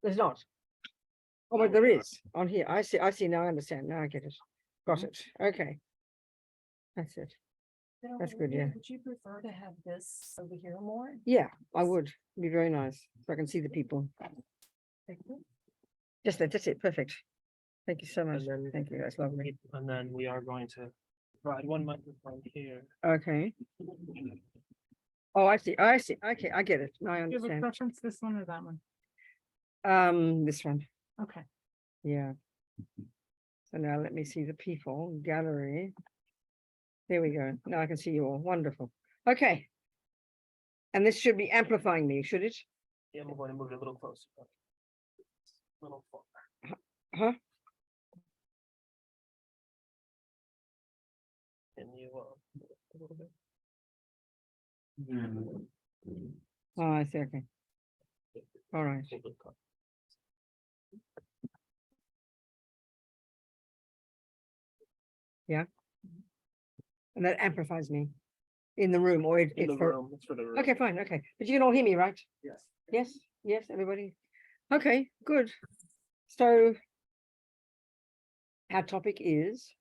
There's not. Oh, but there is on here. I see now. I understand. Now I get it. Got it. Okay. That's it. That's good, yeah. Would you prefer to have this over here more? Yeah, I would. It'd be very nice so I can see the people. Just that. That's it. Perfect. Thank you so much. And then Thank you. That's lovely. And then we are going to provide one microphone here. Okay. Oh, I see. I see. Okay, I get it. Now I Do you have a understand. preference, this one or that one? This one. Okay. Yeah. So now let me see the people gallery. There we go. Now I can see you all. Wonderful. Okay. And this should be amplifying me, should it? Yeah, I'm going to move it a little closer. A little farther. Huh? Can you a little bit? Oh, I see. Okay. All right. Yeah. And that amplifies me in the room, or In it's the for. room. It's for the room. Okay, fine. Okay, but you can all hear me, right? Yes. Yes. Yes, everybody. Okay, good. So our topic is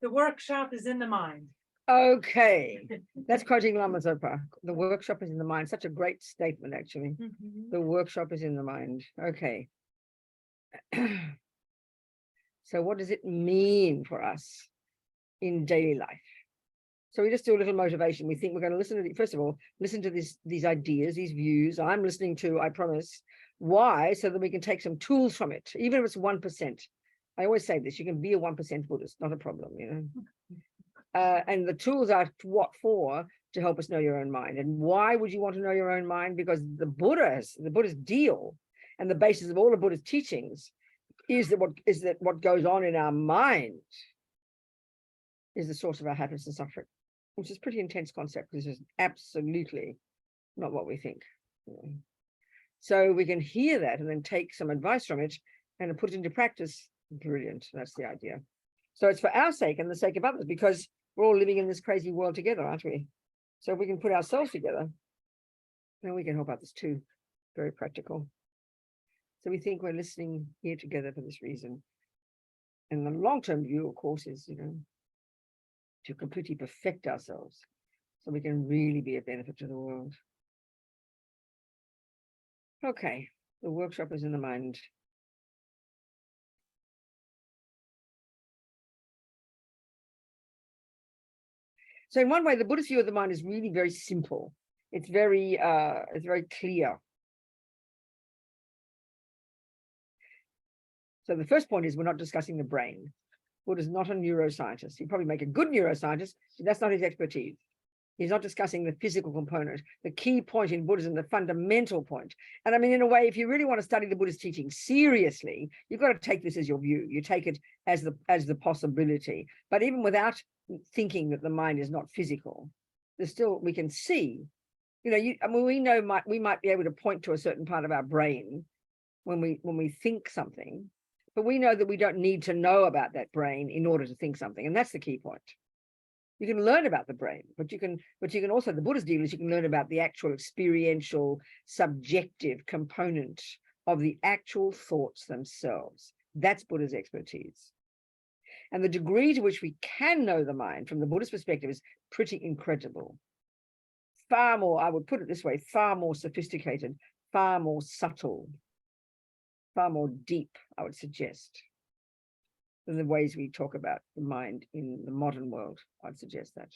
The workshop is in the mind. okay. That's quoting Lama Zopa. The workshop is in the mind. Such a great statement, actually. The workshop is in the mind. Okay. So what does it mean for us in daily life? So we just do a little motivation. We think we're going to listen to first of all, listen to these ideas, these views. I'm listening to, I promise. Why? So that we can take some tools from it, even if it's 1%. I always say this, you can be a 1% Buddhist, not a problem, you know. And the tools are what for? To help us know your own mind. And why would you want to know your own mind? Because the Buddha's deal and the basis of all of Buddha's teachings is that what goes on in our mind is the source of our happiness and suffering, which is a pretty intense concept because it's absolutely not what we think. So we can hear that and then take some advice from it and put it into practice. Brilliant. That's the idea. So it's for our sake and the sake of others, because we're all living in this crazy world together, aren't we? So if we can put ourselves together, then we can help others too. Very practical. So we think we're listening here together for this reason. And the long-term view, of course, is, you know, to completely perfect ourselves so we can really be a benefit to the world. Okay, the workshop is in the mind. So in one way, the Buddhist view of the mind is really very simple. It's very clear. So the first point is we're not discussing the brain. Buddha's not a neuroscientist. He'd probably make a good neuroscientist, but that's not his expertise. He's not discussing the physical component, the key point in Buddhism, the fundamental point. And I mean, in a way, if you really want to study the Buddhist teaching seriously, you've got to take this as your view. You take it as the possibility. But even without thinking that the mind is not physical, there's still, we can see, you know, I mean, we know we might be able to point to a certain part of our brain when we think something, but we know that we don't need to know about that brain in order to think something. And that's the key point. You can learn about the brain, but you can also, the Buddhist deal is you can learn about the actual experiential, subjective component of the actual thoughts themselves. That's Buddha's expertise. And the degree to which we can know the mind from the Buddhist perspective is pretty incredible. Far more, I would put it this way, far more sophisticated, far more subtle, far more deep, I would suggest, than the ways we talk about the mind in the modern world. I'd suggest that.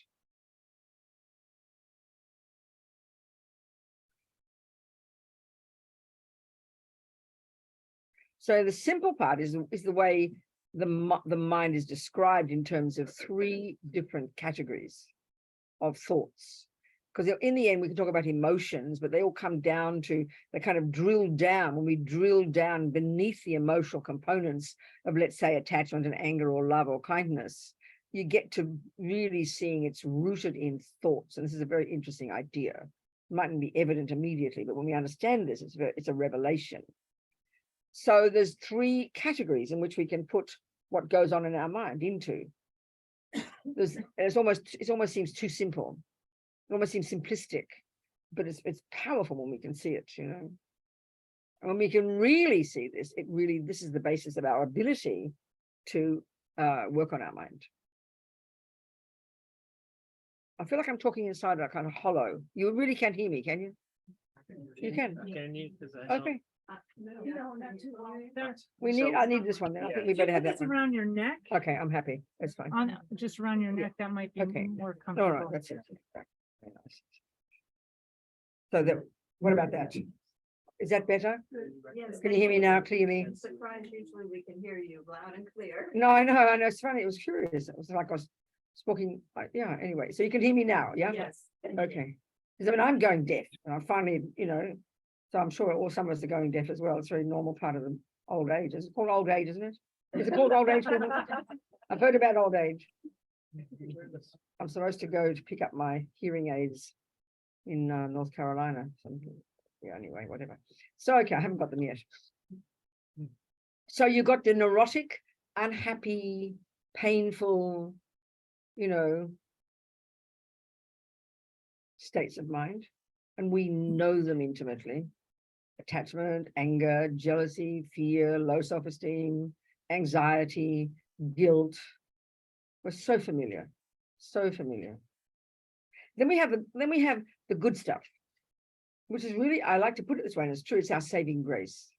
So the simple part is the way the mind is described in terms of 3 different categories of thoughts. Because in the end, we can talk about emotions, but they all come down to, they kind of drill down. When we drill down beneath the emotional components of, let's say, attachment and anger or love or kindness, you get to really seeing it's rooted in thoughts. And this is a very interesting idea. It mightn't be evident immediately, but when we understand this, it's a revelation. So there's 3 categories in which we can put what goes on in our mind into. It almost seems too simple. It almost seems simplistic, but it's powerful when we can see it, you know. And when we can really see this, this is the basis of our ability to work on our mind. I feel like I'm talking inside a kind of hollow. You really can't hear me, can you? You can. Can you? 'Cause I don't- Okay. No, not too long. I need this one then. I think we better have that It's one. around your neck, Okay, I'm happy. That's fine. just around your Yeah. neck, that might be Okay. more All comfortable. right, that's it. Very nice. So what about that? Is that better? Yes. Can you hear me now clearly? I'm surprised usually we can hear you loud and clear. No, I know. It's funny. It was curious. It was like I was speaking. Yeah. Anyway, so you can hear me now. Yeah. Yes. thank you. Okay. Because I mean, I'm going deaf, and I finally, so I'm sure some of us are going deaf as well. It's a very normal part of the old age. It's called old age, isn't it? Is it called old age? I've heard about old age. I'm supposed to go to pick up my hearing aids in North Carolina. Yeah, anyway, whatever. So, okay, I haven't got them yet. So you got the neurotic, unhappy, painful, states of mind, and we know them intimately. Attachment, anger, jealousy, fear, low self-esteem, anxiety, guilt. We're so familiar, so familiar. Then we have the good stuff, which is really, I like to put it this way, and it's true, it's our saving grace.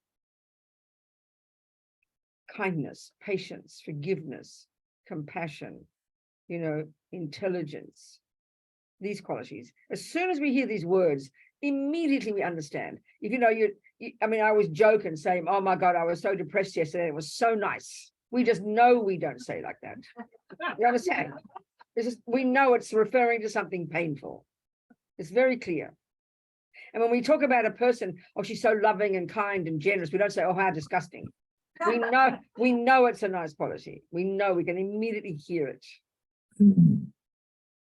Kindness, patience, forgiveness, compassion, intelligence, these qualities. As soon as we hear these words, immediately we understand. If I mean, I always joke and say, oh my God, I was so depressed yesterday. It was so nice. We just know we don't say like that. You understand? We know it's referring to something painful. It's very clear. And when we talk about a person, oh, she's so loving and kind and generous, we don't say, oh, how disgusting. We know it's a nice quality. We know, we can immediately hear it.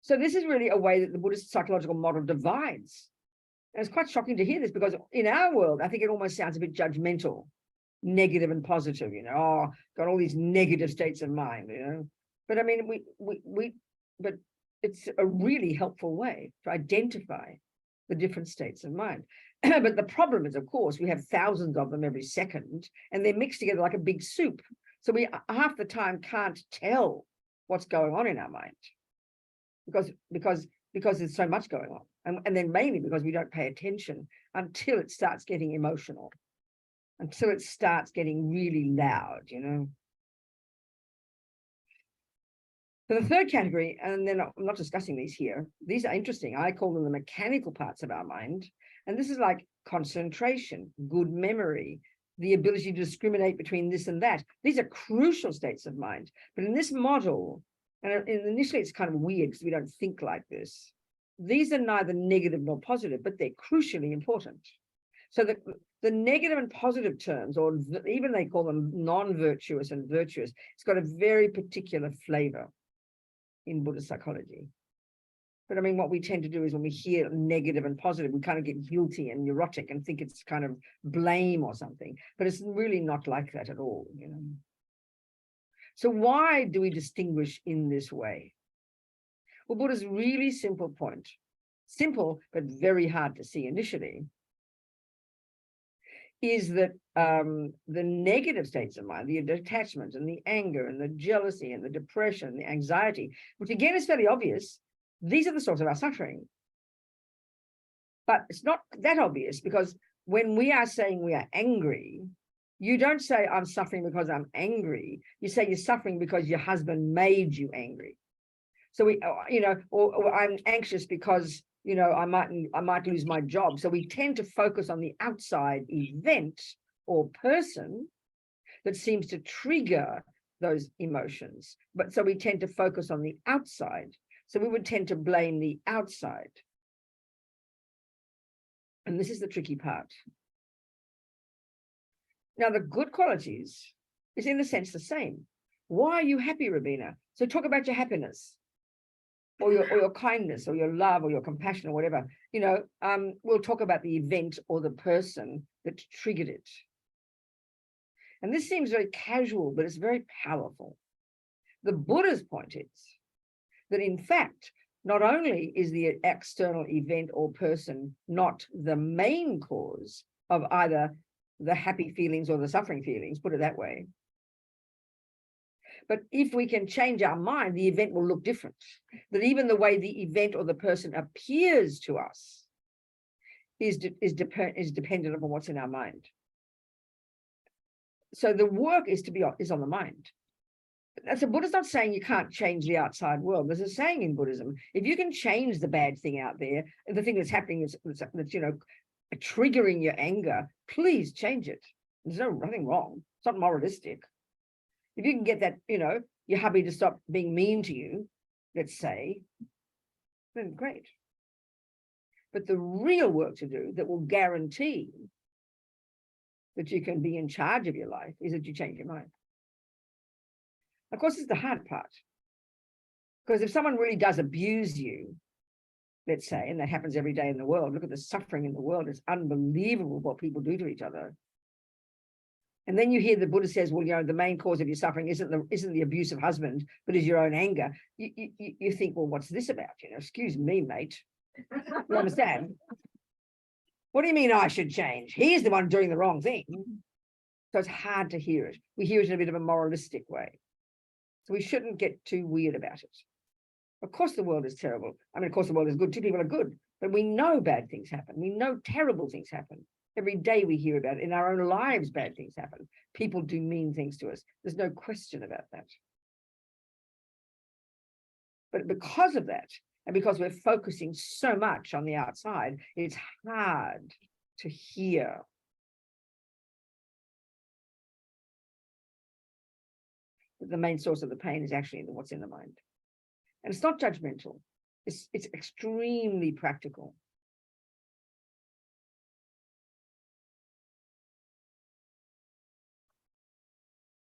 So this is really a way that the Buddhist psychological model divides. And it's quite shocking to hear this, because in our world, I think it almost sounds a bit judgmental, negative and positive, oh, got all these negative states of mind, But I mean, but it's a really helpful way to identify the different states of mind. But the problem is, of course, we have thousands of them every second, and they're mixed together like a big soup. So we half the time can't tell what's going on in our mind, because there's so much going on. And then mainly because we don't pay attention until it starts getting emotional, until it starts getting really loud, So the third category, and then I'm not discussing these here, these are interesting. I call them the mechanical parts of our mind. And this is like concentration, good memory, the ability to discriminate between this and that. These are crucial states of mind. But in this model, and initially it's kind of weird because we don't think like this, these are neither negative nor positive, but they're crucially important. So the negative and positive terms, or even they call them non-virtuous and virtuous, it's got a very particular flavor in Buddhist psychology. But I mean, what we tend to do is when we hear negative and positive, we kind of get guilty and neurotic and think it's kind of blame or something, but it's really not like that at all, So why do we distinguish in this way? Well, Buddha's really simple point, simple, but very hard to see initially, is that the negative states of mind, the attachment and the anger and the jealousy and the depression, and the anxiety, which again is fairly obvious, these are the source of our suffering. But it's not that obvious, because when we are saying we are angry, you don't say I'm suffering because I'm angry. You say you're suffering because your husband made you angry. So or I'm anxious because I might lose my job. So we tend to focus on the outside event or person that seems to trigger those emotions. But so we tend to focus on the outside. So we would tend to blame the outside. And this is the tricky part. Now, the good qualities is in a sense the same. Why are you happy, Robina? So talk about your happiness, or your kindness, or your love, or your compassion, or whatever. We'll talk about the event or the person that triggered it. And this seems very casual, but it's very powerful. The Buddha's point is that, in fact, not only is the external event or person not the main cause of either the happy feelings or the suffering feelings, put it that way. But if we can change our mind, the event will look different. That even the way the event or the person appears to us is dependent upon what's in our mind. So the work is on the mind. So Buddha's not saying you can't change the outside world. There's a saying in Buddhism: if you can change the bad thing out there, the thing that's happening that's triggering your anger, please change it. There's nothing wrong. It's not moralistic. If you can get that, your hubby to stop being mean to you, let's say, then great. But the real work to do that will guarantee that you can be in charge of your life is that you change your mind. Of course, it's the hard part. Because if someone really does abuse you, let's say, and that happens every day in the world, look at the suffering in the world. It's unbelievable what people do to each other. And then you hear the Buddha says, well, the main cause of your suffering isn't the abusive husband, but is your own anger. You think, well, what's this about? Excuse me, mate. You understand? What do you mean I should change? He's the one doing the wrong thing. So it's hard to hear it. We hear it in a bit of a moralistic way. So we shouldn't get too weird about it. Of course, the world is terrible. I mean, of course, the world is good. Two people are good, but we know bad things happen. We know terrible things happen. Every day we hear about it. In our own lives, bad things happen. People do mean things to us. There's no question about that. But because of that, and because we're focusing so much on the outside, it's hard to hear. But the main source of the pain is actually in what's in the mind. And it's not judgmental. It's extremely practical.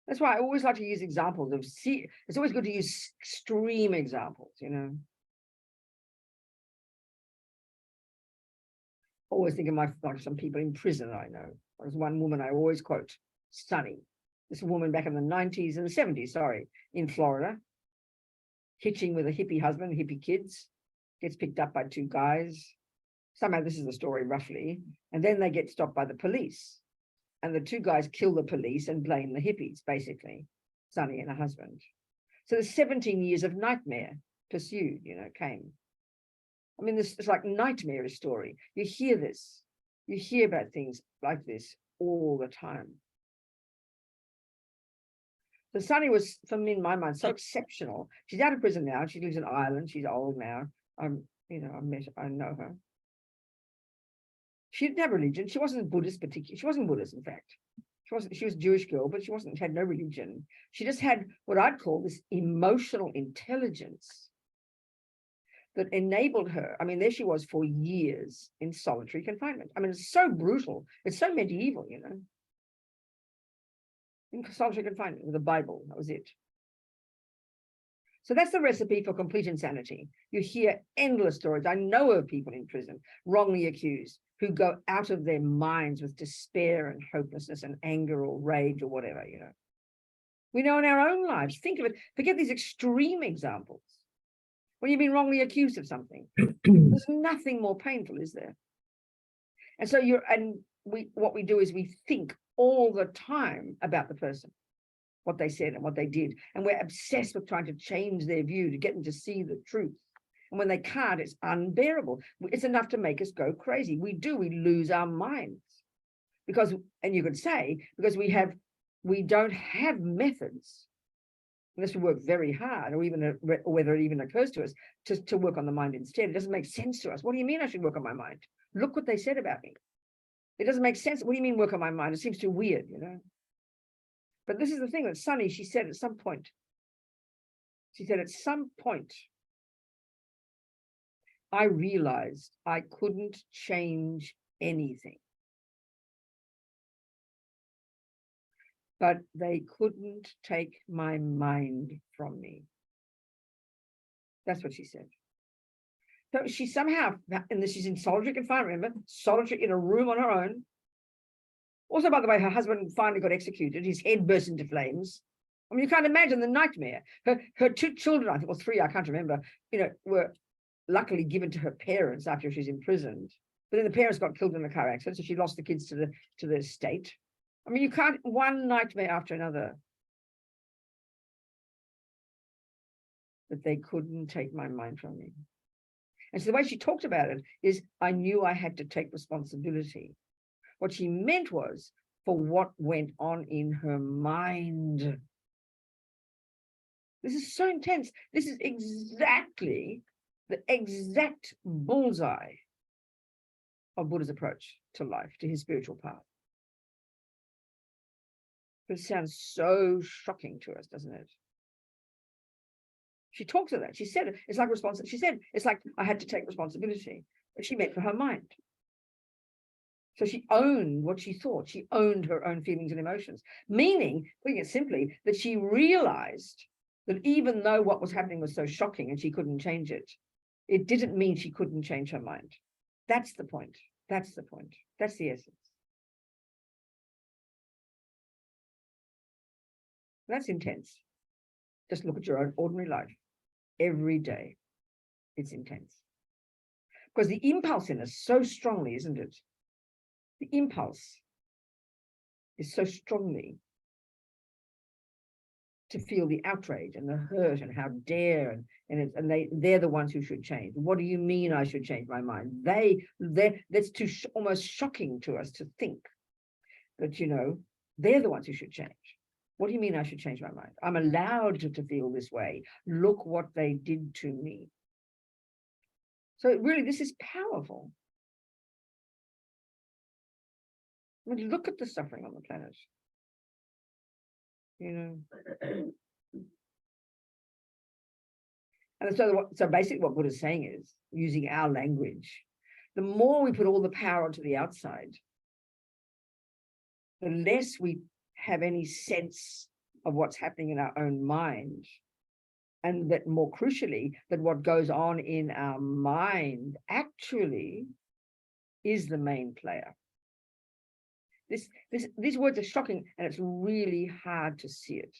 That's why I always like to use examples of it's always good to use extreme examples, Always think of some people in prison I know. There's one woman I always quote, Sunny. This woman back in the 90s and the 70s, sorry, in Florida, hitching with a hippie husband, hippie kids, gets picked up by two guys. Somehow this is the story roughly. And then they get stopped by the police. And the two guys kill the police and blame the hippies, basically, Sunny and her husband. So the 17 years of nightmare pursued, came. I mean, it's like nightmare story. You hear this. You hear about things like this all the time. So Sunny was, for me, in my mind, so exceptional. She's out of prison now. She lives in Ireland. She's old now. I know her. She didn't have religion. She wasn't Buddhist particularly. She wasn't Buddhist, in fact. She was a Jewish girl, but she had no religion. She just had what I'd call this emotional intelligence that enabled her. I mean, there she was for years in solitary confinement. I mean, it's so brutal. It's so medieval, in solitary confinement with the Bible. That was it. So that's the recipe for complete insanity. You hear endless stories. I know of people in prison, wrongly accused, who go out of their minds with despair and hopelessness and anger or rage or whatever, We know in our own lives. Think of it. Forget these extreme examples. When you've been wrongly accused of something, there's nothing more painful, is there? And so what we do is we think all the time about the person, what they said and what they did. And we're obsessed with trying to change their view, to get them to see the truth. And when they can't, it's unbearable. It's enough to make us go crazy. We lose our minds. Because, and you could say, because we don't have methods, unless we work very hard, or whether it even occurs to us, to work on the mind instead. It doesn't make sense to us. What do you mean I should work on my mind? Look what they said about me. It doesn't make sense. What do you mean work on my mind? It seems too weird, But this is the thing that Sunny, she said at some point, I realized I couldn't change anything. But they couldn't take my mind from me. That's what she said. So she somehow, and she's in solitary confinement, remember, solitary in a room on her own. Also, by the way, her husband finally got executed. His head burst into flames. I mean, you can't imagine the nightmare. Her two children, I think, or three, I can't remember, were luckily given to her parents after she's imprisoned. But then the parents got killed in a car accident, so she lost the kids to the state. I mean, you can't, one nightmare after another. But they couldn't take my mind from me. And so the way she talked about it is, I knew I had to take responsibility. What she meant was for what went on in her mind. This is so intense. This is exactly the exact bullseye of Buddha's approach to life, to his spiritual path. But it sounds so shocking to us, doesn't it? She talks of that. She said it. It's like responsibility. She said it's like I had to take responsibility, but she meant for her mind. So she owned what she thought. She owned her own feelings and emotions, meaning, putting it simply, that she realized that even though what was happening was so shocking and she couldn't change it, it didn't mean she couldn't change her mind. That's the point. That's the point. That's the essence. That's intense. Just look at your own ordinary life. Every day, it's intense. Because the impulse in us so strongly, isn't it? The impulse is so strongly to feel the outrage and the hurt and how dare, and they're the ones who should change. What do you mean I should change my mind? That's too almost shocking to us to think that, you know, they're the ones who should change. What do you mean I should change my mind? I'm allowed to feel this way. Look what they did to me. So really, this is powerful. I mean, look at the suffering on the planet. You know. And so basically what Buddha's saying is, using our language, the more we put all the power onto the outside, the less we have any sense of what's happening in our own mind. And that more crucially, that what goes on in our mind actually is the main player. These words are shocking, and it's really hard to see it.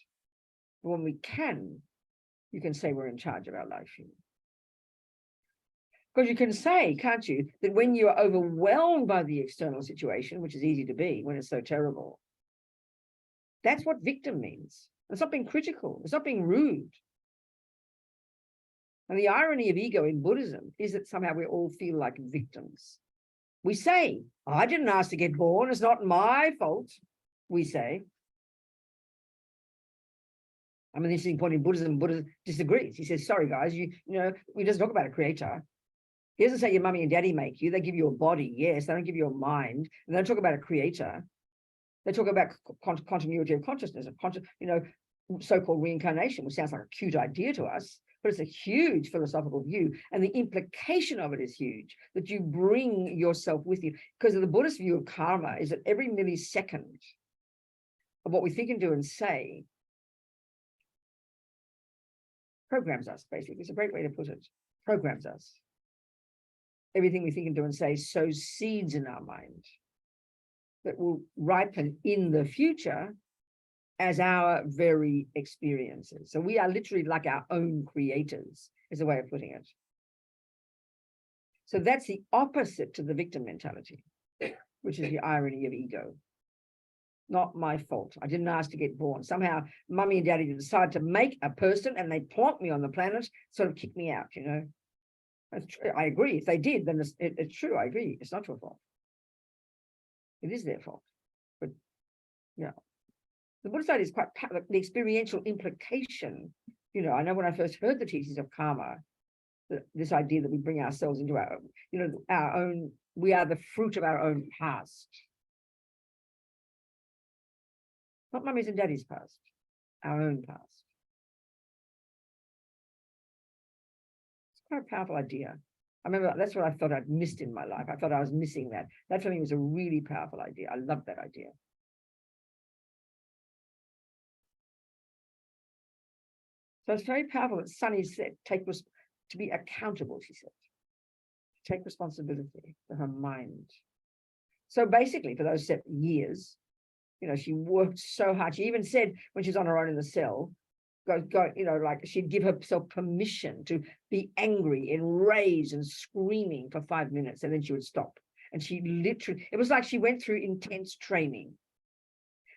But when we can, you can say we're in charge of our life. Because you can say, can't you, that when you are overwhelmed by the external situation, which is easy to be when it's so terrible, that's what victim means. It's not being critical. It's not being rude. And the irony of ego in Buddhism is that somehow we all feel like victims. We say, I didn't ask to get born. It's not my fault, we say. I mean, the interesting point in Buddhism, Buddha disagrees. He says, sorry, guys, you know, we just talk about a creator. He doesn't say your mummy and daddy make you. They give you a body, yes. They don't give you a mind. And they don't talk about a creator. They talk about continuity of consciousness, so-called reincarnation, which sounds like a cute idea to us, but it's a huge philosophical view. And the implication of it is huge, that you bring yourself with you. Because the Buddhist view of karma is that every millisecond of what we think and do and say programs us, basically. It's a great way to put it. Programs us. Everything we think and do and say sows seeds in our mind that will ripen in the future as our very experiences. So we are literally like our own creators, is a way of putting it. So that's the opposite to the victim mentality, which is the irony of ego. Not my fault. I didn't ask to get born. Somehow mummy and daddy decided to make a person and they plonked me on the planet, sort of kicked me out, you know. That's true. I agree. If they did, then it's true. I agree. It's not your fault. It is their fault. But yeah. The Buddhist side is quite the experiential implication. You know, I know when I first heard the teachings of karma, this idea that we bring ourselves into our, you know, our own, we are the fruit of our own past. Not mummy's and daddy's past, our own past. It's quite a powerful idea. I remember that's what I thought I'd missed in my life. I thought I was missing that. That for me was a really powerful idea. I love that idea. So it's very powerful that Sunny said, to be accountable, she said. Take responsibility for her mind. So basically, for those 7 years, you know, she worked so hard. She even said when she was on her own in the cell, go, you know, like she'd give herself permission to be angry, enraged, and screaming for 5 minutes, and then she would stop. And she literally, it was like she went through intense training.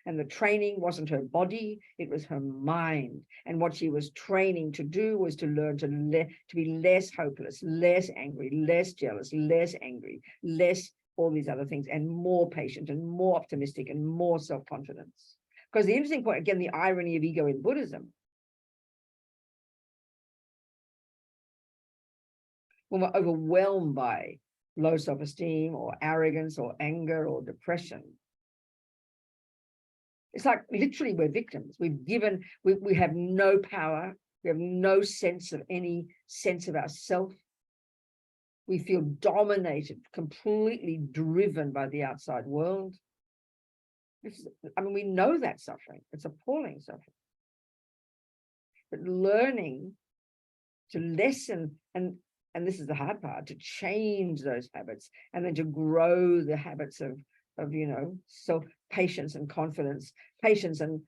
And the training wasn't her body, it was her mind. And what she was training to do was to learn to be less hopeless, less angry, less jealous, less angry, less all these other things, and more patient and more optimistic and more self-confidence. Because the interesting point, again, the irony of ego in Buddhism, when we're overwhelmed by low self-esteem or arrogance or anger or depression, it's like literally we're victims. We have no power. We have no sense of any sense of ourself. We feel dominated, completely driven by the outside world. We know that suffering. It's appalling suffering. But learning to lessen, and this is the hard part, to change those habits and then to grow the habits of self patience and confidence, patience and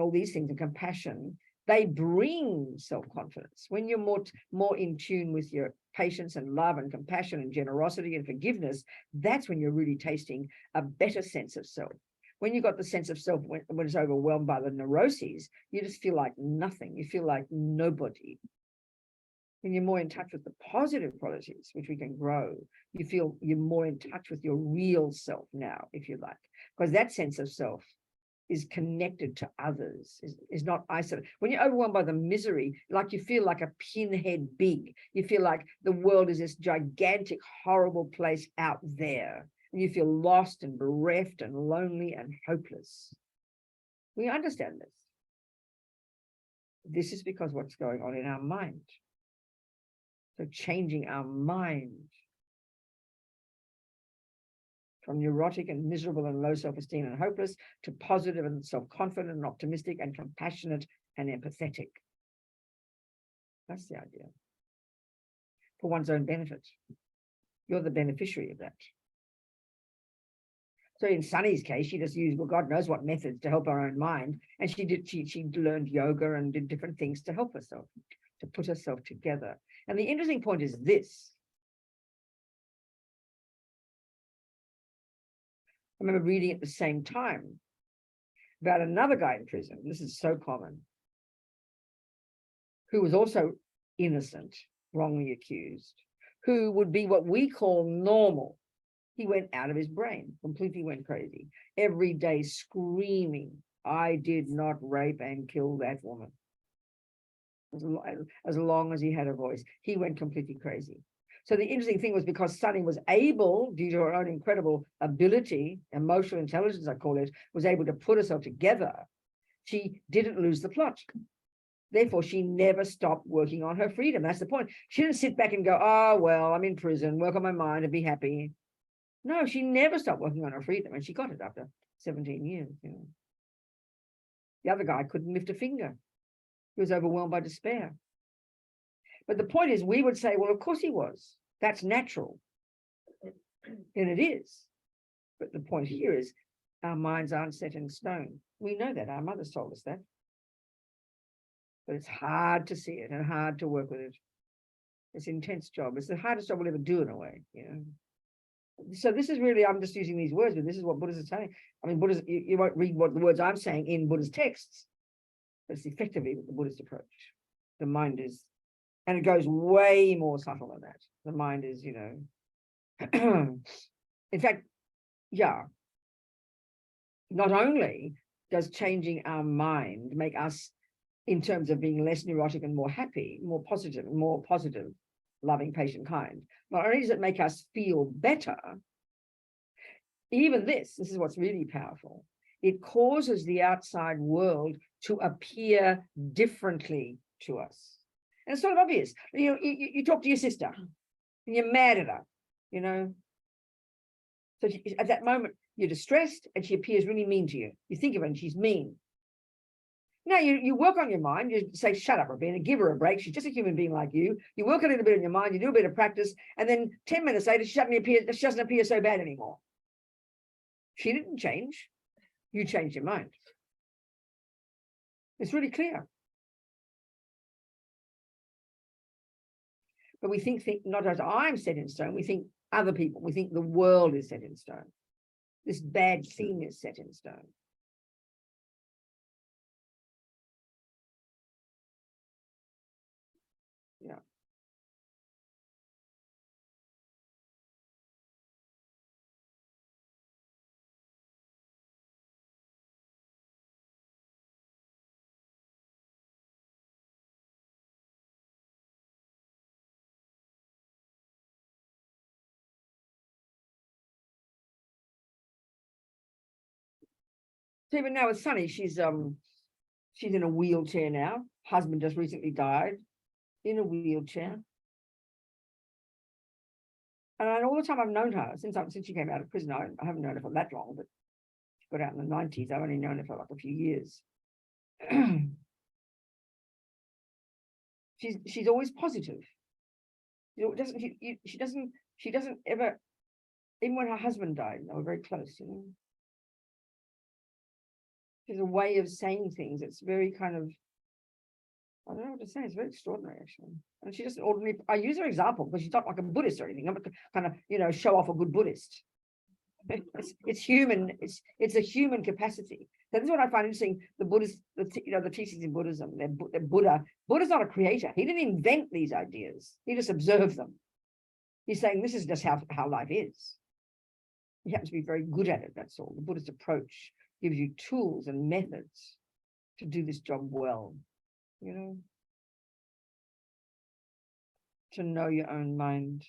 all these things, and compassion, they bring self-confidence. When you're more in tune with your patience and love and compassion and generosity and forgiveness, that's when you're really tasting a better sense of self. When you've got the sense of self, when it's overwhelmed by the neuroses, you just feel like nothing. You feel like nobody. When you're more in touch with the positive qualities, which we can grow, you feel you're more in touch with your real self now, if you like, because that sense of self is connected to others, is not isolated. When you're overwhelmed by the misery, like you feel like a pinhead big, you feel like the world is this gigantic, horrible place out there, and you feel lost and bereft and lonely and hopeless. We understand this. This is because what's going on in our mind. So changing our mind from neurotic and miserable and low self-esteem and hopeless to positive and self-confident and optimistic and compassionate and empathetic. That's the idea. For one's own benefit. You're the beneficiary of that. So in Sunny's case, she just used, well, God knows what methods to help her own mind. And she learned yoga and did different things to help herself, to put herself together. And the interesting point is this. I remember reading at the same time about another guy in prison. This is so common. Who was also innocent, wrongly accused, who would be what we call normal. He went out of his brain, completely went crazy. Every day screaming, I did not rape and kill that woman. As long as he had a voice, he went completely crazy. So the interesting thing was, because Sunny was able, due to her own incredible ability, emotional intelligence, I call it, was able to put herself together. She didn't lose the plot. Therefore, she never stopped working on her freedom. That's the point. She didn't sit back and go, oh, well, I'm in prison, work on my mind and be happy. No, she never stopped working on her freedom, and she got it after 17 years. The other guy couldn't lift a finger. He was overwhelmed by despair. But the point is, we would say, well, of course he was. That's natural. And it is. But the point here is, our minds aren't set in stone. We know that. Our mothers told us that. But it's hard to see it and hard to work with it. It's an intense job. It's the hardest job we'll ever do, in a way. So this is really, I'm just using these words, but this is what Buddhists are saying. I mean, Buddhists, you won't read what the words I'm saying in Buddha's texts. But it's effectively the Buddhist approach. The mind is, and it goes way more subtle than that. The mind is, in fact, not only does changing our mind make us, in terms of being less neurotic and more happy, more positive, loving, patient, kind, not only does it make us feel better, even this is what's really powerful. It causes the outside world to appear differently to us. And it's sort of obvious. You talk to your sister and you're mad at her, So at that moment, you're distressed and she appears really mean to you. You think of her and she's mean. Now you work on your mind. You say, shut up, Robina, give her a break. She's just a human being like you. You work a little bit in your mind. You do a bit of practice. And then 10 minutes later, she doesn't appear so bad anymore. She didn't change. You changed your mind. It's really clear. But we think not as I'm set in stone, we think other people. We think the world is set in stone. This bad thing is set in stone. Yeah. So even now with Sunny, she's in a wheelchair now. Husband just recently died, in a wheelchair. And all the time I've known her, since she came out of prison, I haven't known her for that long, but she got out in the 90s. I've only known her for like a few years. she's always positive. She doesn't ever, even when her husband died, they were very close, you know. There's a way of saying things. It's very kind of, I don't know what to say. It's very extraordinary, actually. And she just ordinarily, I use her example because she's not like a Buddhist or anything. I'm not kind of, you know, show off a good Buddhist. It's human. It's a human capacity. So this is what I find interesting. The Buddhist, the teachings in Buddhism. They're Buddha's not a creator. He didn't invent these ideas. He just observed them. He's saying this is just how life is. He happens to be very good at it. That's all. The Buddhist approach gives you tools and methods to do this job well. You know, to know your own mind.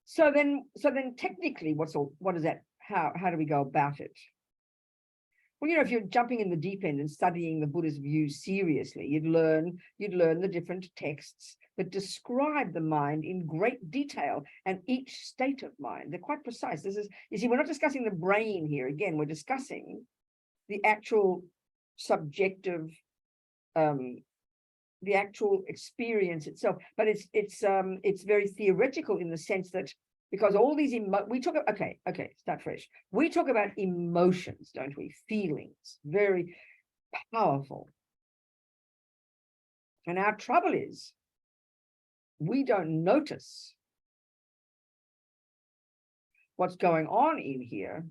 So then technically, what is that? How do we go about it? Well, you know, if you're jumping in the deep end and studying the Buddhist view seriously, you'd learn the different texts that describe the mind in great detail and each state of mind. They're quite precise. This is, you see, we're not discussing the brain here. Again, we're discussing the actual subjective, the actual experience itself. But it's very theoretical in the sense that, because all these we talk about, okay, start fresh. We talk about emotions, don't we? Feelings, very powerful. And our trouble is we don't notice what's going on in here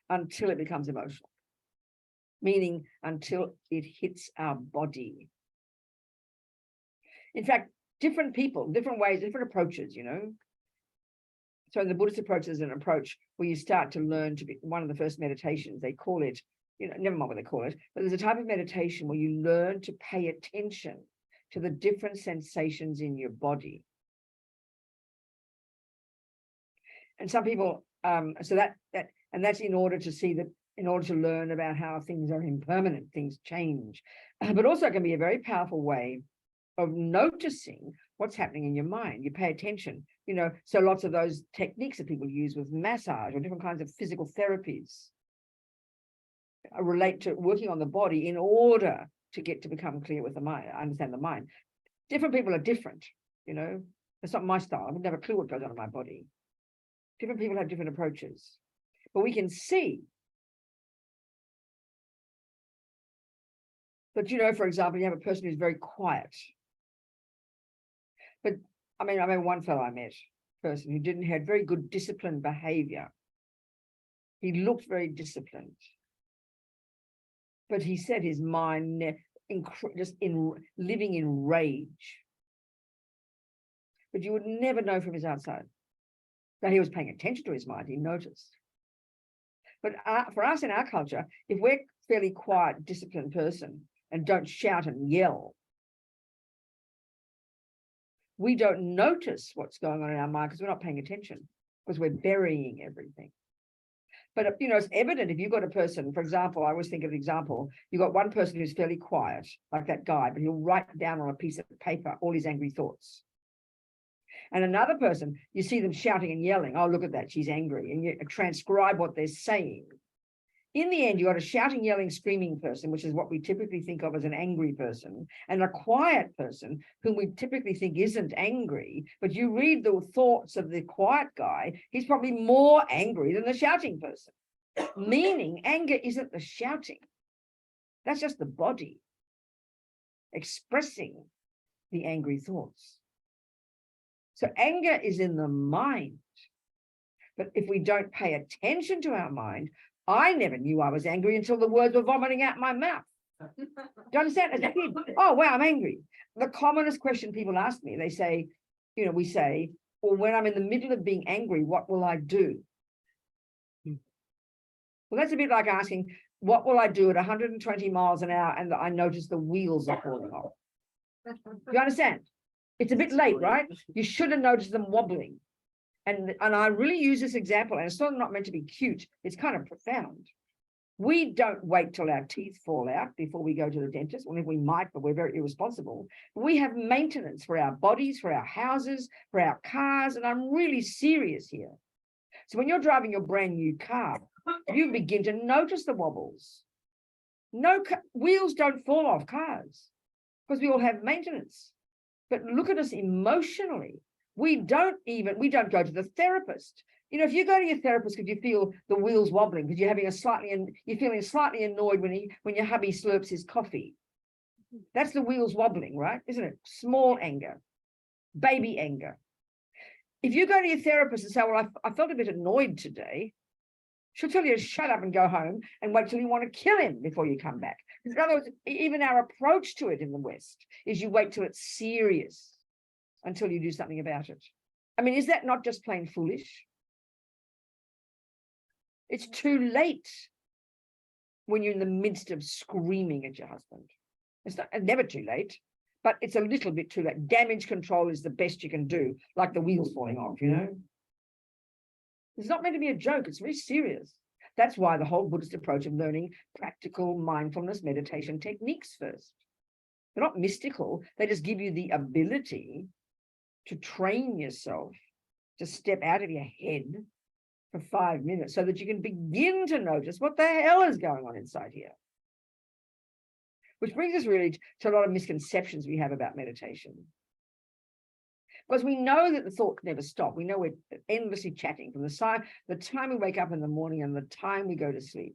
until it becomes emotional, meaning until it hits our body. In fact, different people, different ways, different approaches, you know. So in the Buddhist approach, there's an approach where you start to learn to be, one of the first meditations, they call it, you know, never mind what they call it, but there's a type of meditation where you learn to pay attention to the different sensations in your body. And some people, so that's in order to see that, in order to learn about how things are impermanent, things change. But also it can be a very powerful way of noticing what's happening in your mind. You pay attention, you know, so lots of those techniques that people use with massage or different kinds of physical therapies relate to working on the body in order to get to become clear with the mind, understand the mind. Different people are different, you know. That's not my style. I would never have a clue what goes on in my body. Different people have different approaches. But we can see that, you know, for example, you have a person who's very quiet. But I mean one fellow I met, person who had very good disciplined behavior. He looked very disciplined. But he said his mind just living in rage. But you would never know from his outside. Now he was paying attention to his mind, he noticed. But for us in our culture, if we're fairly quiet, disciplined person and don't shout and yell, we don't notice what's going on in our mind because we're not paying attention, because we're burying everything. But, you know, it's evident if you've got a person, for example, I always think of an example, you've got one person who's fairly quiet, like that guy, but he'll write down on a piece of paper all his angry thoughts. And another person, you see them shouting and yelling, oh, look at that, she's angry, and you transcribe what they're saying. In the end, you got a shouting, yelling, screaming person, which is what we typically think of as an angry person, and a quiet person whom we typically think isn't angry. But you read the thoughts of the quiet guy, he's probably more angry than the shouting person. Meaning, anger isn't the shouting. That's just the body expressing the angry thoughts. So anger is in the mind. But if we don't pay attention to our mind, I never knew I was angry until the words were vomiting out my mouth. Do you understand? As a kid, oh, wow, I'm angry. The commonest question people ask me, they say, you know, we say, well, when I'm in the middle of being angry, what will I do? Well, that's a bit like asking, what will I do at 120 miles an hour and I notice the wheels are falling off? You understand? It's a bit late, right? You should have noticed them wobbling. And I really use this example, and it's not meant to be cute. It's kind of profound. We don't wait till our teeth fall out before we go to the dentist. Well, we might, but we're very irresponsible. We have maintenance for our bodies, for our houses, for our cars, and I'm really serious here. So when you're driving your brand new car, you begin to notice the wobbles. Wheels don't fall off cars because we all have maintenance. But look at us emotionally. We don't go to the therapist. You know, if you go to your therapist because you feel the wheels wobbling, because you're feeling slightly annoyed when your hubby slurps his coffee. That's the wheels wobbling, right? Isn't it? Small anger, baby anger. If you go to your therapist and say, well, I felt a bit annoyed today, she'll tell you to shut up and go home and wait till you want to kill him before you come back. In other words, even our approach to it in the West is you wait till it's serious until you do something about it. I mean, is that not just plain foolish? It's too late when you're in the midst of screaming at your husband. It's never too late, but it's a little bit too late. Damage control is the best you can do, like the wheels falling off, you know? It's not meant to be a joke. It's very serious. That's why the whole Buddhist approach of learning practical mindfulness meditation techniques first. They're not mystical. They just give you the ability to train yourself to step out of your head for 5 minutes so that you can begin to notice what the hell is going on inside here. Which brings us really to a lot of misconceptions we have about meditation. Because we know that the thoughts never stop. We know we're endlessly chatting from the time we wake up in the morning and the time we go to sleep.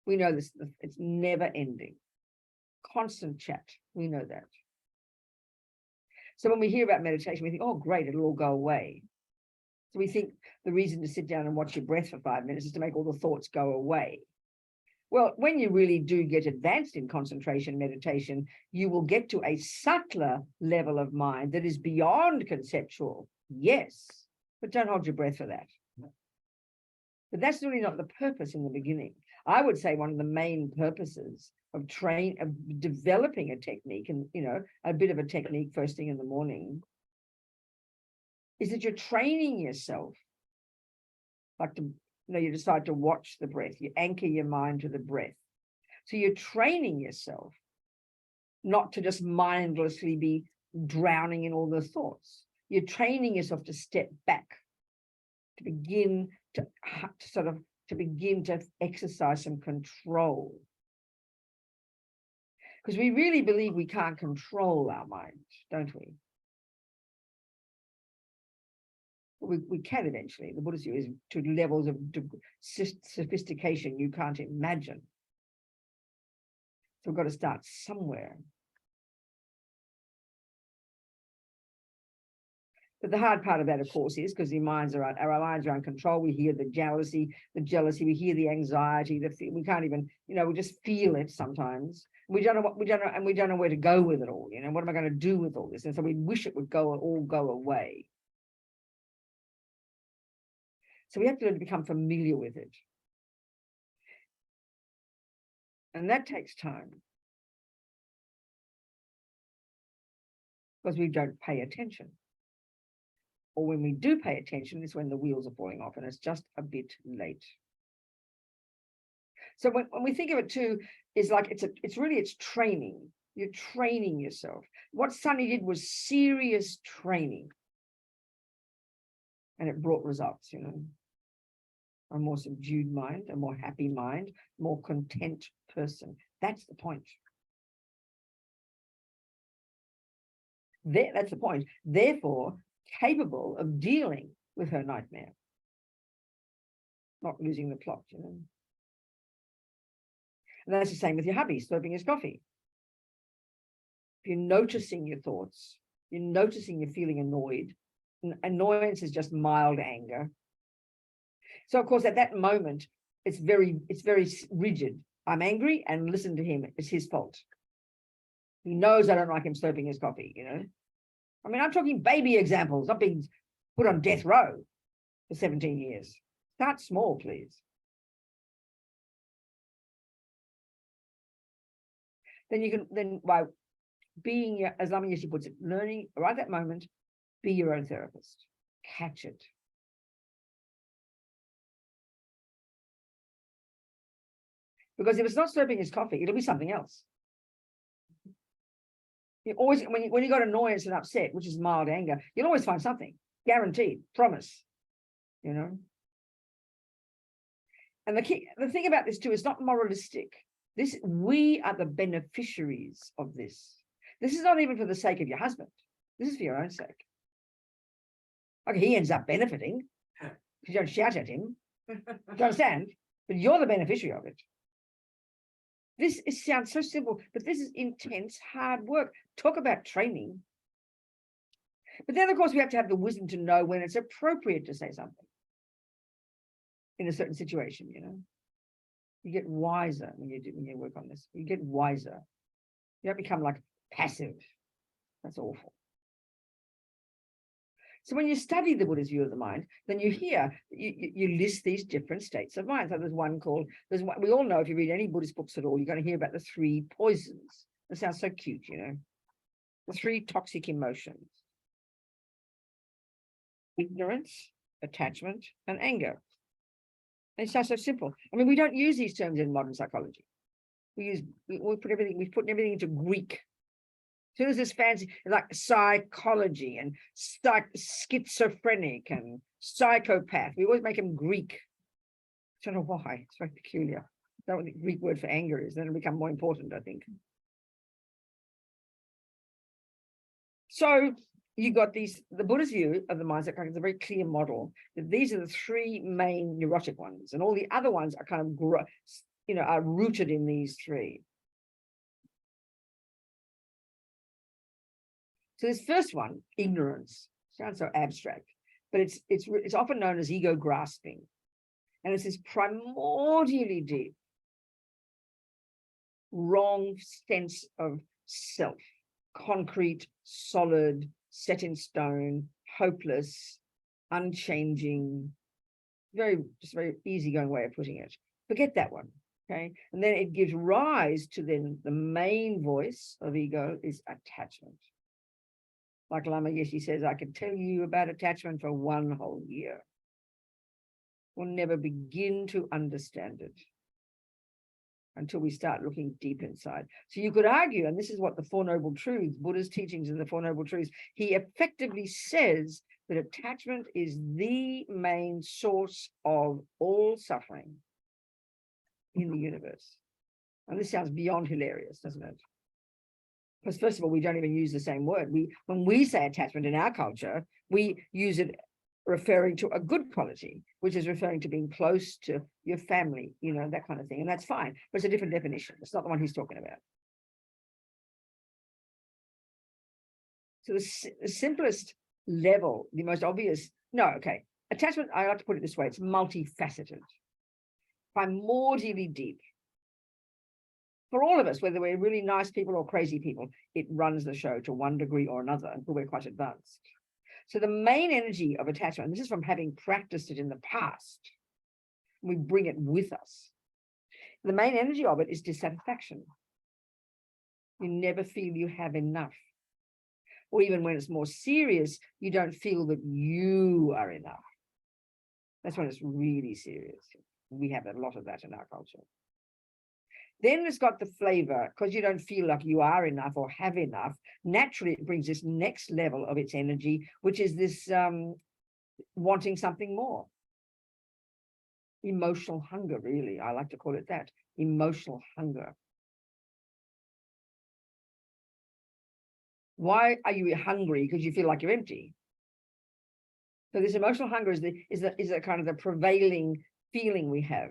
We know this, it's never ending. Constant chat, we know that. So when we hear about meditation, we think, oh, great, it'll all go away. So we think the reason to sit down and watch your breath for 5 minutes is to make all the thoughts go away. Well, when you really do get advanced in concentration meditation, you will get to a subtler level of mind that is beyond conceptual. Yes, but don't hold your breath for that. But that's really not the purpose in the beginning. I would say one of the main purposes of developing a technique, and a bit of a technique first thing in the morning, is that you're training yourself, like you decide to watch the breath, you anchor your mind to the breath. So you're training yourself not to just mindlessly be drowning in all the thoughts. You're training yourself to step back, to begin to begin to exercise some control. Because we really believe we can't control our mind, don't we? We can eventually. The Buddhist view is to levels of sophistication you can't imagine. So we've got to start somewhere. But the hard part of that, of course, is because our minds are under control. We hear the jealousy, we hear the anxiety, we can't even, we just feel it sometimes. We don't know where to go with it all. What am I going to do with all this? And so we wish it would all go away. So we have to learn to become familiar with it. And that takes time. Because we don't pay attention. Or when we do pay attention, it's when the wheels are falling off and it's just a bit late. So when we think of it too, is like it's training. You're training yourself. What Sunny did was serious training. And it brought results, A more subdued mind, a more happy mind, more content person. That's the point. That's the point. Therefore, capable of dealing with her nightmare. Not losing the plot, And that's the same with your hubby slurping his coffee. If you're noticing your thoughts, You're noticing you're feeling annoyed. Annoyance is just mild anger. So of course, at that moment, it's very rigid. I'm angry and listen to him. It's his fault. He knows I don't like him slurping his coffee, you know. I mean, I'm talking baby examples, not being put on death row for 17 years. Start small, please. Then you can, by being, as Lama Yeshe puts it, learning right at that moment, be your own therapist. Catch it. Because if it's not slurping his coffee, it'll be something else. You always, when you got annoyance and upset, which is mild anger, you'll always find something. Guaranteed, promise. You know. And the thing about this too is not moralistic. We are the beneficiaries of this. This is not even for the sake of your husband. This is for your own sake. Okay, he ends up benefiting if you don't shout at him. Do you understand? But you're the beneficiary of it. This sounds so simple, but this is intense, hard work. Talk about training. But then, of course, we have to have the wisdom to know when it's appropriate to say something in a certain situation, you know. You get wiser when you work on this. You get wiser. You don't become like passive. That's awful. So when you study the Buddha's view of the mind, then you hear, you list these different states of mind. So there's one, we all know if you read any Buddhist books at all, you're going to hear about the 3 poisons. It sounds so cute, you know. The 3 toxic emotions. Ignorance, attachment, and anger. And it sounds so simple. I mean, we don't use these terms in modern psychology. We put everything into Greek. As soon as it's fancy, like psychology and schizophrenic and psychopath, we always make them Greek. I don't know why. It's very peculiar. That's what the Greek word for anger is. Then it'll become more important, I think. So you got the Buddha's view of the mindset is a very clear model that these are the 3 main neurotic ones, and all the other ones are kind of, are rooted in these 3. So this first one, ignorance, sounds so abstract, but it's often known as ego grasping, and it's this primordially deep, wrong sense of self, concrete, solid, set in stone, hopeless, unchanging, just very easygoing way of putting it. Forget that one, okay? And then it gives rise to then the main voice of ego is attachment. Like Lama Yeshe says, I can tell you about attachment for 1 whole year. We'll never begin to understand it until we start looking deep inside. So you could argue, and this is what the Four Noble Truths, Buddha's teachings in the Four Noble Truths, he effectively says that attachment is the main source of all suffering in the universe. And this sounds beyond hilarious, doesn't it? Because first of all, we don't even use the same word. When we say attachment in our culture, we use it referring to a good quality, which is referring to being close to your family, you know, that kind of thing. And that's fine, but it's a different definition. It's not the one he's talking about. So the simplest level, the most obvious, attachment, I like to put it this way, it's multifaceted, primordially deep. For all of us, whether we're really nice people or crazy people, it runs the show to one degree or another until we're quite advanced. So the main energy of attachment, and this is from having practiced it in the past, we bring it with us. The main energy of it is dissatisfaction. You never feel you have enough. Or even when it's more serious, you don't feel that you are enough. That's when it's really serious. We have a lot of that in our culture. Then it's got the flavor, because you don't feel like you are enough or have enough. Naturally, it brings this next level of its energy, which is this wanting something more. Emotional hunger, really. I like to call it that. Emotional hunger. Why are you hungry? Because you feel like you're empty. So this emotional hunger is a kind of the prevailing feeling we have.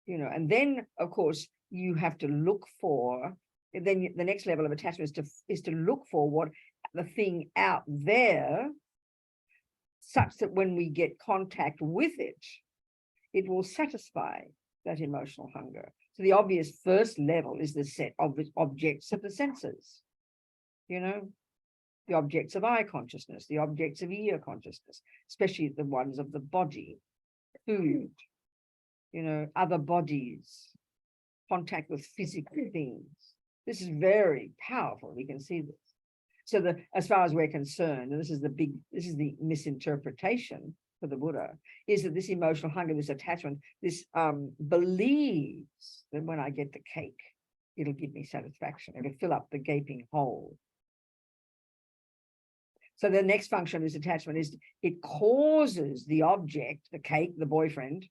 You know, and then, of course, you have to look for, then the next level of attachment is to look for what the thing out there, such that when we get contact with it, it will satisfy that emotional hunger. So the obvious first level is the set of objects of the senses, you know, the objects of eye consciousness, the objects of ear consciousness, especially the ones of the body, food, you know, other bodies, contact with physical things. This is very powerful. We can see this. So as far as we're concerned, and this is the misinterpretation for the Buddha, is that this emotional hunger, this attachment, this believes that when I get the cake, it'll give me satisfaction. It'll fill up the gaping hole. So the next function of this attachment is it causes the object, the cake, the boyfriend,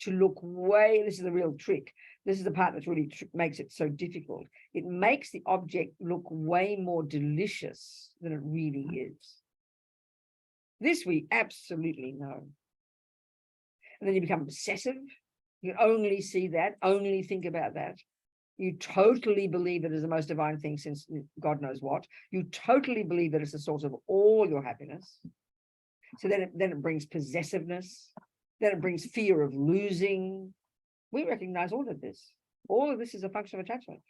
to look way, this is the real trick. This is the part that really makes it so difficult. It makes the object look way more delicious than it really is. This we absolutely know. And then you become obsessive. You only see that, only think about that. You totally believe it is the most divine thing since God knows what. You totally believe that it's the source of all your happiness. So then it brings possessiveness. Then it brings fear of losing. We recognize all of this. All of this is a function of attachment.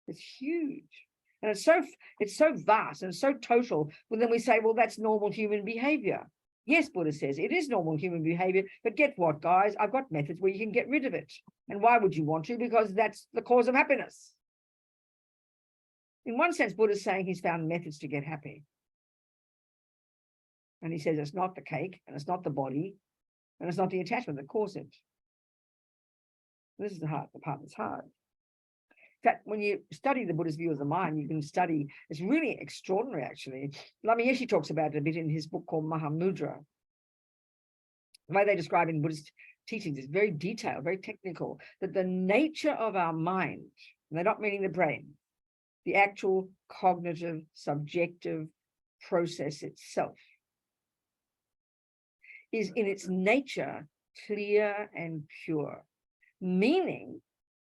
It's huge. And it's so vast and so total. Well, then we say, well, that's normal human behavior. Yes, Buddha says it is normal human behavior, but get what, guys? I've got methods where you can get rid of it. And why would you want to? Because that's the cause of happiness. In one sense, Buddha's saying he's found methods to get happy. And he says it's not the cake, and it's not the body, and it's not the attachment that causes it. This is the part that's hard. In fact, when you study the Buddha's view of the mind, you can study, it's really extraordinary, actually. Lama Yeshe talks about it a bit in his book called Mahamudra. The way they describe in Buddhist teachings is very detailed, very technical, that the nature of our mind, and they're not meaning the brain, the actual cognitive, subjective process itself, is in its nature clear and pure, meaning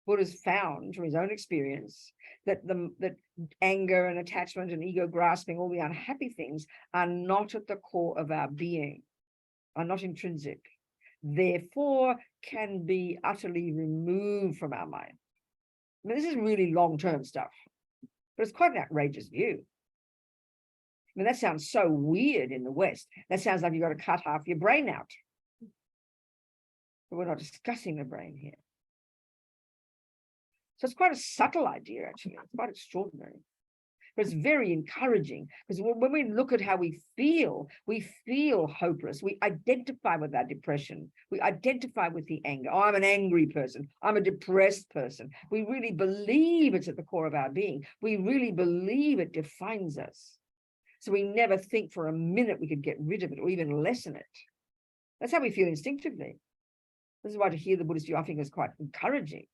Buddha's found from his own experience that that anger and attachment and ego grasping, all the unhappy things, are not at the core of our being, are not intrinsic, therefore can be utterly removed from our mind. I mean, this is really long-term stuff, but it's quite an outrageous view. I mean, that sounds so weird in the West. That sounds like you've got to cut half your brain out. But we're not discussing the brain here. So it's quite a subtle idea, actually. It's quite extraordinary. But it's very encouraging, because when we look at how we feel hopeless. We identify with our depression. We identify with the anger. Oh, I'm an angry person. I'm a depressed person. We really believe it's at the core of our being. We really believe it defines us. So we never think for a minute we could get rid of it or even lessen it. That's how we feel instinctively. This is why to hear the Buddhist view, I think, is quite encouraging.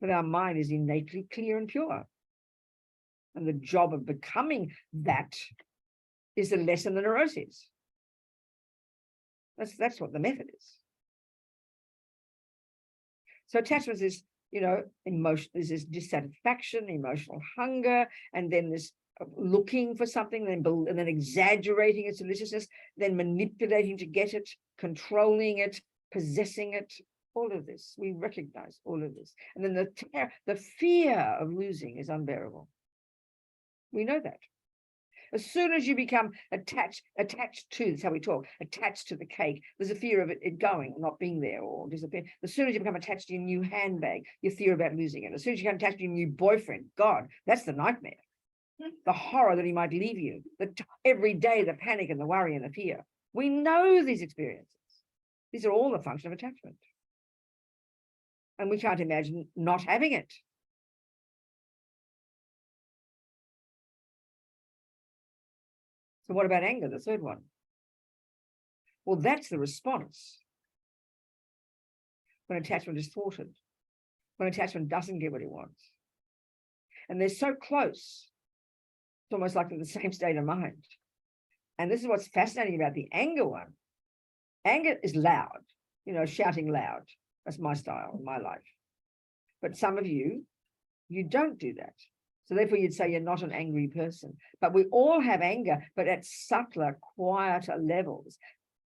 But our mind is innately clear and pure. And the job of becoming that is to lessen the neuroses. That's what the method is. So attachment is, you know, emotion, there's this dissatisfaction, emotional hunger, and then this looking for something, and then exaggerating its deliciousness, then manipulating to get it, controlling it, possessing it. All of this, we recognize all of this. And then the fear of losing is unbearable. We know that. As soon as you become attached to, that's how we talk, attached to the cake, there's a fear of it going, not being there or disappearing. As soon as you become attached to your new handbag, you fear about losing it. As soon as you become attached to your new boyfriend, God, that's the nightmare. The horror that he might leave you, every day, the panic and the worry and the fear. We know these experiences. These are all the function of attachment. And we can't imagine not having it. So what about anger, the third one? Well, that's the response when attachment is thwarted, when attachment doesn't get what it wants. And they're so close, it's almost like they're the same state of mind. And this is what's fascinating about the anger one. Anger is loud, you know, shouting loud. That's my style in my life. But some of you don't do that. So therefore you'd say you're not an angry person. But we all have anger, but at subtler, quieter levels.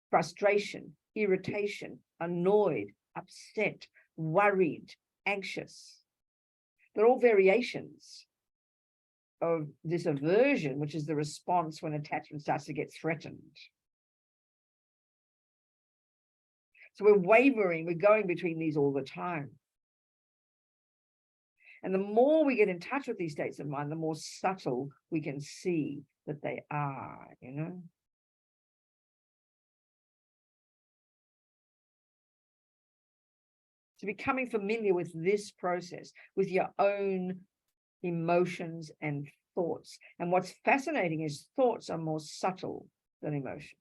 Frustration, irritation, annoyed, upset, worried, anxious. They're all variations of this aversion, which is the response when attachment starts to get threatened. So we're wavering, we're going between these all the time. And the more we get in touch with these states of mind, the more subtle we can see that they are, you know. So becoming familiar with this process, with your own emotions and thoughts. And what's fascinating is thoughts are more subtle than emotion.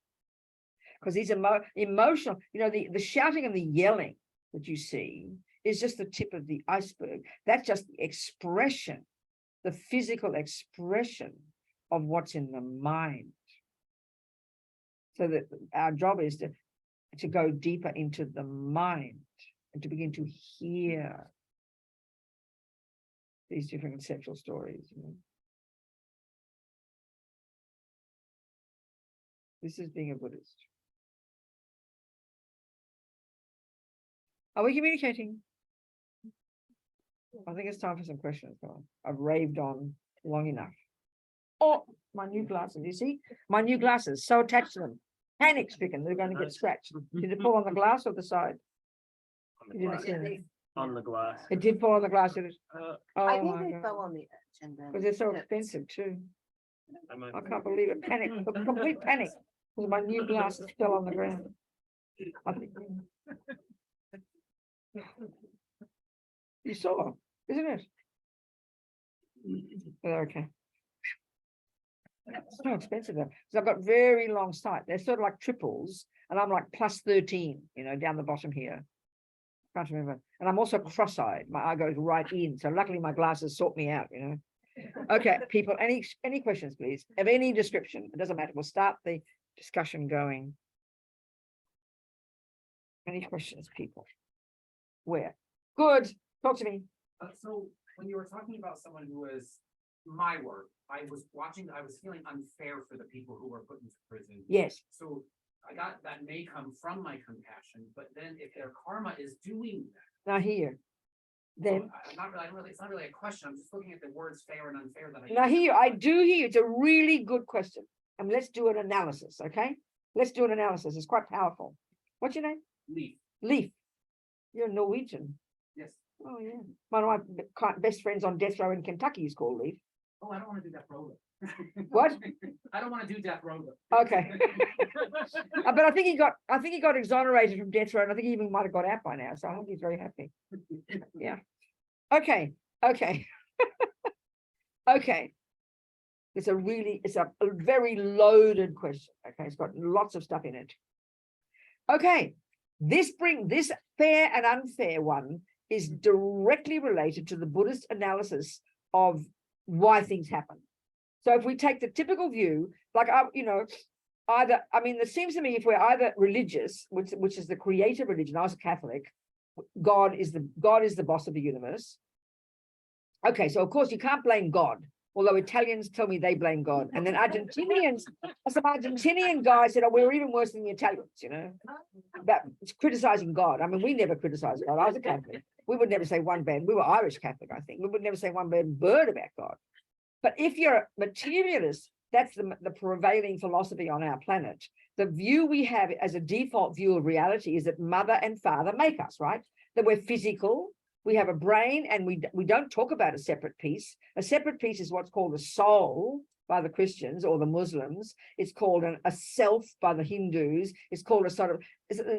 Because these emotional, you know, the shouting and the yelling that you see is just the tip of the iceberg. That's just the expression, the physical expression of what's in the mind. So that our job is to go deeper into the mind and to begin to hear these different conceptual stories. You know? This is being a Buddhist. Are we communicating? I think it's time for some questions. I've raved on long enough. Oh, my new glasses, you see? My new glasses, so attached to them. Panic stricken, they're going to get scratched. Did it fall on the glass or the side? You didn't see it. On the glass. It did fall on the glass. Uh, I Oh think my they God. fell on the edge and then. Because they're so tipped. expensive too. I I can't believe it. Panic, complete panic. Because my new glasses fell on the ground. I think. You saw, isn't it? They're okay. It's so expensive though. Because I've got very long sight. They're sort of like triples, and I'm like plus 13, you know, down the bottom here. Can't remember. And I'm also cross-eyed. My eye goes right in. So luckily my glasses sort me out, you know. Okay, people, any questions, please? Of any description. It doesn't matter. We'll start the discussion going. Any questions, people? Where? Good. Talk to me. So when you were talking about someone who was my work, I was feeling unfair for the people who were put into prison. Yes. So I got that may come from my compassion, but then if their karma is doing that. Now here. Then. So it's not really a question. I'm just looking at the words fair and unfair that I. Now here, I do hear. It's a really good question. And let's do an analysis, okay? Let's do an analysis. It's quite powerful. What's your name? Leaf. Leaf. You're Norwegian. Yes. Oh, yeah. One of my best friends on death row in Kentucky is called Leaf. Oh, I don't want to do death row. What? I don't want to do death row. Okay. But I think he got exonerated from death row, and I think he even might have got out by now. So I think he's very happy. Yeah. Okay. Okay. Okay. It's a very loaded question. Okay, it's got lots of stuff in it. Okay. This fair and unfair one is directly related to the Buddhist analysis of why things happen. So if we take the typical view, like, you know, it seems to me if we're either religious, which is the creative religion, I was a Catholic, God is the boss of the universe. Okay, so of course you can't blame God, although Italians tell me they blame God. And then some Argentinian guy said, oh, we're even worse than the Italians, you know, about criticizing God. I mean, we never criticized God. I was a Catholic. We would never say one bad, we were Irish Catholic, I think. We would never say one bad word about God. But if you're a materialist, that's the prevailing philosophy on our planet. The view we have as a default view of reality is that mother and father make us, right? That we're physical, we have a brain, and we don't talk about a separate piece. A separate piece is what's called a soul by the Christians or the Muslims. It's called a self by the Hindus. It's called a sort of,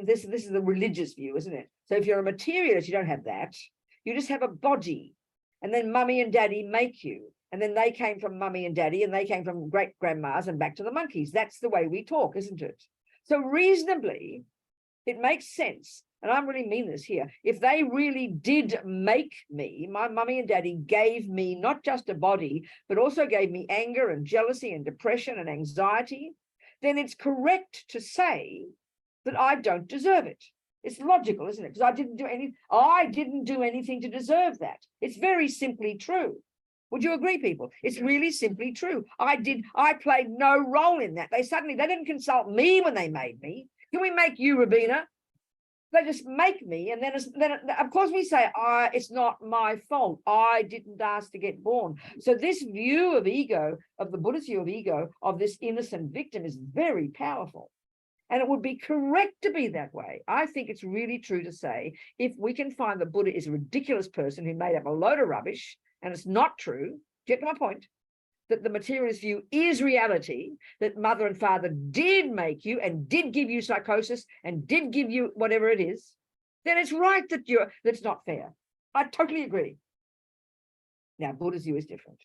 this is the religious view, isn't it? So if you're a materialist, you don't have that. You just have a body. And then mummy and daddy make you. And then they came from mummy and daddy, and they came from great grandmas and back to the monkeys. That's the way we talk, isn't it? So reasonably, it makes sense. And I really mean this here. If they really did make me, my mummy and daddy gave me not just a body, but also gave me anger and jealousy and depression and anxiety, then it's correct to say that I don't deserve it. It's logical, isn't it? Because I didn't do anything to deserve that. It's very simply true. Would you agree, people? It's really simply true. I played no role in that. They didn't consult me when they made me. Can we make you, Robina? They just make me, and then of course we say, it's not my fault. I didn't ask to get born. So this view of ego, of the Buddhist view of ego, of this innocent victim, is very powerful. And it would be correct to be that way. I think it's really true to say, if we can find that Buddha is a ridiculous person who made up a load of rubbish, and it's not true, get my point, that the materialist view is reality, that mother and father did make you and did give you psychosis and did give you whatever it is, then it's right that that's not fair. I totally agree. Now, Buddha's view is different.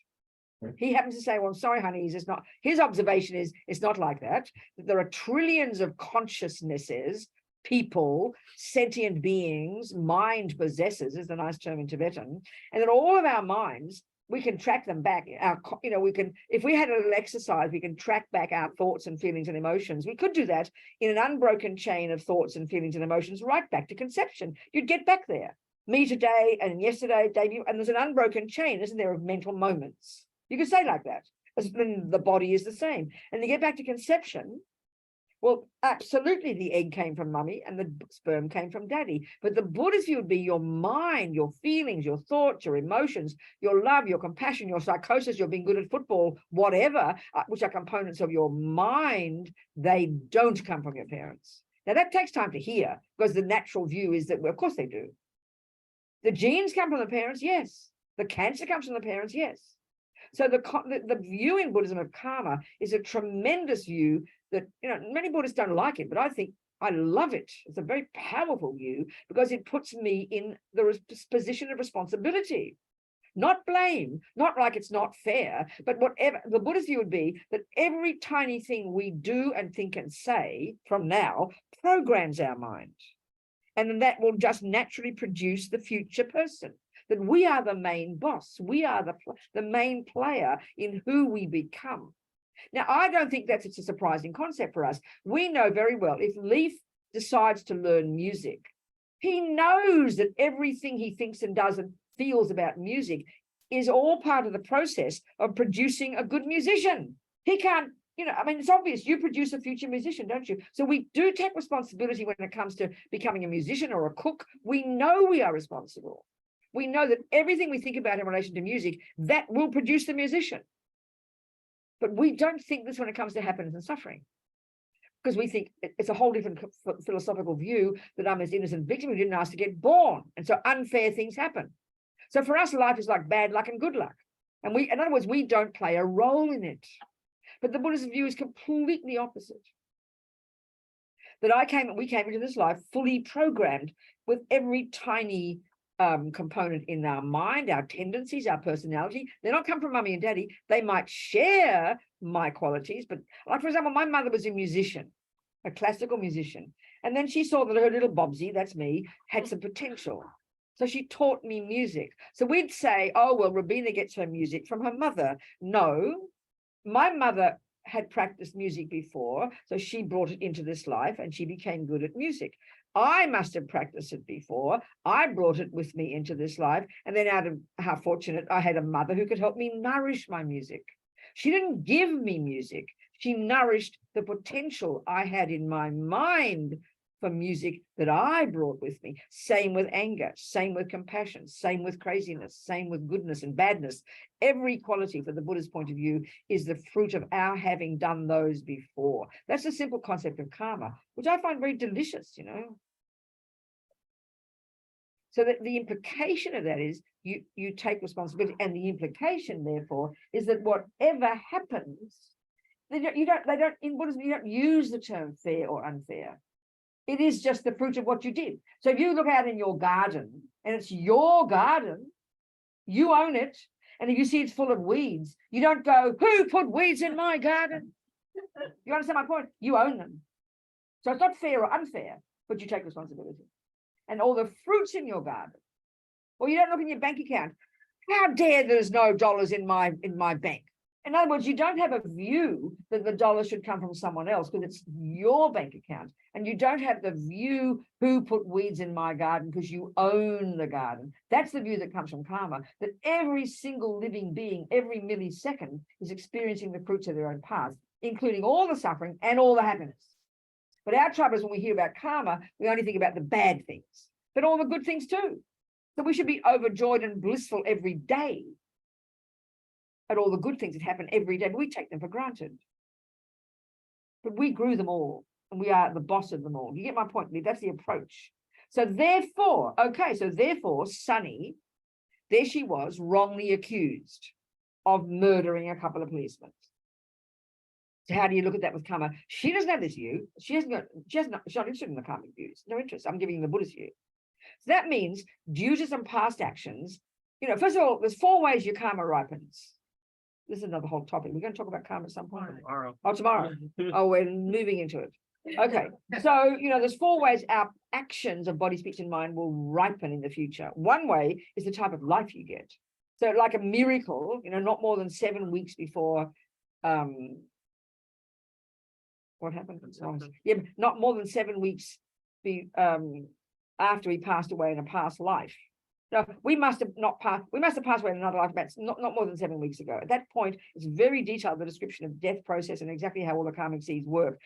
He happens to say, well, I'm sorry, honey, it's not. His observation is it's not like that. There are trillions of consciousnesses, people, sentient beings, mind possessors is the nice term in Tibetan, and that all of our minds, we can track them back. We can, if we had a little exercise, we can track back our thoughts and feelings and emotions. We could do that in an unbroken chain of thoughts and feelings and emotions right back to conception. You'd get back there. Me today and yesterday, and there's an unbroken chain, isn't there, of mental moments. You could say like that. Then the body is the same. And you get back to conception. Well, absolutely, the egg came from mummy and the sperm came from daddy. But the Buddhist view would be your mind, your feelings, your thoughts, your emotions, your love, your compassion, your psychosis, your being good at football, whatever, which are components of your mind. They don't come from your parents. Now, that takes time to hear, because the natural view is that, well, of course they do. The genes come from the parents, yes. The cancer comes from the parents, yes. So the view in Buddhism of karma is a tremendous view that, many Buddhists don't like it, but I think I love it. It's a very powerful view because it puts me in the position of responsibility, not blame, not like it's not fair, but whatever the Buddhist view would be, that every tiny thing we do and think and say from now programs our mind. And then that will just naturally produce the future person. That we are the main boss. We are the main player in who we become. Now, I don't think that's a surprising concept for us. We know very well, if Leaf decides to learn music, he knows that everything he thinks and does and feels about music is all part of the process of producing a good musician. He can't, it's obvious you produce a future musician, don't you? So we do take responsibility when it comes to becoming a musician or a cook. We know we are responsible. We know that everything we think about in relation to music, that will produce the musician. But we don't think this when it comes to happiness and suffering, because we think it's a whole different philosophical view that I'm this innocent victim who didn't ask to get born. And so unfair things happen. So for us, life is like bad luck and good luck. And in other words, we don't play a role in it. But the Buddhist view is completely opposite. That we came into this life fully programmed with every tiny component in our mind, our tendencies, our personality. They don't come from mummy and daddy. They might share my qualities, but like, for example, my mother was a musician, a classical musician. And then she saw that her little Bobsy, that's me, had some potential. So she taught me music. So we'd say, oh, well, Robina gets her music from her mother. No, my mother had practiced music before, so she brought it into this life and she became good at music. I must have practiced it before. I brought it with me into this life. And then out of how fortunate, I had a mother who could help me nourish my music. She didn't give me music. She nourished the potential I had in my mind for music that I brought with me. Same with anger, same with compassion, same with craziness, same with goodness and badness. Every quality, from the Buddha's point of view, is the fruit of our having done those before. That's a simple concept of karma, which I find very delicious, So that the implication of that is you take responsibility, and the implication, therefore, is that whatever happens, in Buddhism, you don't use the term fair or unfair. It is just the fruit of what you did. So if you look out in your garden and it's your garden, you own it. And if you see it's full of weeds, you don't go, who put weeds in my garden? You understand my point? You own them. So it's not fair or unfair, but you take responsibility. And all the fruits in your garden, or you don't look in your bank account. How dare there's no dollars in my bank? In other words, you don't have a view that the dollar should come from someone else because it's your bank account. And you don't have the view who put weeds in my garden because you own the garden. That's the view that comes from karma, that every single living being, every millisecond is experiencing the fruits of their own past, including all the suffering and all the happiness. But our trouble is when we hear about karma, we only think about the bad things, but all the good things too. So we should be overjoyed and blissful every day at all the good things that happen every day, but we take them for granted. But we grew them all, and we are the boss of them all. You get my point? That's the approach. So therefore, Sunny, there she was, wrongly accused of murdering a couple of policemen. So how do you look at that with karma? She doesn't have this view. She's not interested in the karmic views. No interest. I'm giving the Buddhist view. So that means due to some past actions, first of all, there's 4 ways your karma ripens. This is another whole topic. We're going to talk about karma at some point. Tomorrow. Oh, tomorrow. Oh, we're moving into it. Okay. So, there's 4 ways our actions of body, speech, and mind will ripen in the future. One way is the type of life you get. So like a miracle, not more than 7 weeks before, what happened? Yeah, not more than 7 weeks after he passed away in a past life. No, we must have passed away in another life, but not more than 7 weeks ago. At that point, it's very detailed, the description of death process and exactly how all the karmic seeds work.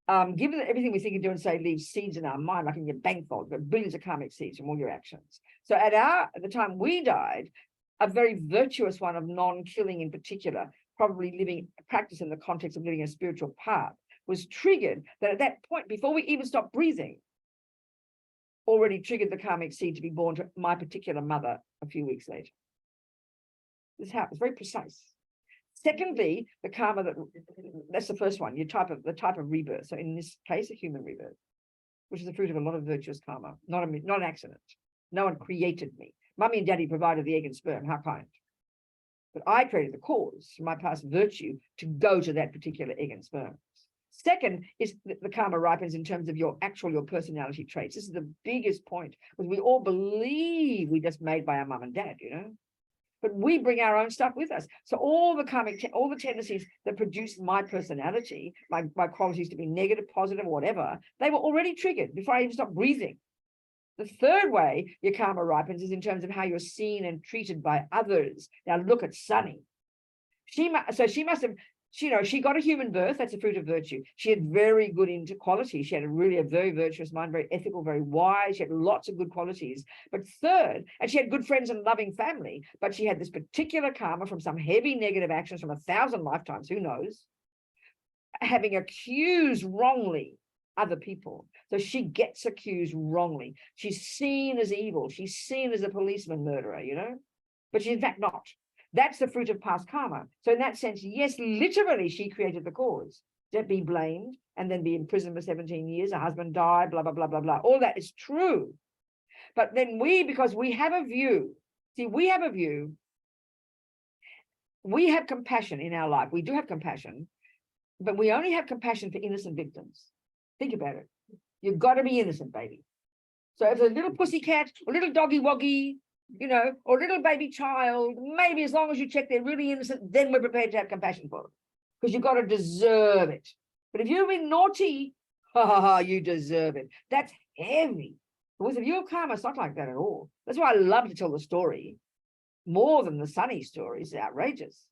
Given that everything we think and do and say leaves seeds in our mind, like in your bank vault, but billions of karmic seeds from all your actions. So at the time we died, a very virtuous one of non-killing in particular, probably living practice in the context of living a spiritual path, was triggered that at that point, before we even stopped breathing, already triggered the karmic seed to be born to my particular mother a few weeks later. This happens, very precise. Secondly, the karma that's the first one, the type of rebirth. So in this case, a human rebirth, which is the fruit of a lot of virtuous karma, not an accident. No one created me. Mummy and daddy provided the egg and sperm, how kind. But I created the cause, my past virtue, to go to that particular egg and sperm. Second is the karma ripens in terms of your personality traits. This is the biggest point, because we all believe we're just made by our mum and dad, but we bring our own stuff with us. So all the karmic, all the tendencies that produce my personality, my qualities to be negative, positive, whatever, they were already triggered before I even stopped breathing. The third way your karma ripens is in terms of how you're seen and treated by others. Now look at Sunny. She must have, she got a human birth. That's a fruit of virtue. She had very good qualities. She had a very virtuous mind, very ethical, very wise. She had lots of good qualities. But third, and she had good friends and loving family, but she had this particular karma from some heavy negative actions from 1,000 lifetimes, who knows, having accused wrongly other people. So she gets accused wrongly. She's seen as evil. She's seen as a policeman murderer, but she's in fact not. That's the fruit of past karma. So in that sense, yes, literally she created the cause. To be blamed and then be imprisoned for 17 years, her husband died, blah, blah, blah, blah, blah. All that is true. But then because we have a view, we have compassion in our life. We do have compassion, but we only have compassion for innocent victims. Think about it. You've got to be innocent, baby. So if there's a little pussycat, a little doggy woggy, or a little baby child, maybe as long as you check they're really innocent, then we're prepared to have compassion for them, because you've got to deserve it. But if you've been naughty, you deserve it. That's heavy. But with the view of karma, it's not like that at all. That's why I love to tell the story more than the Sunny story. It's outrageous.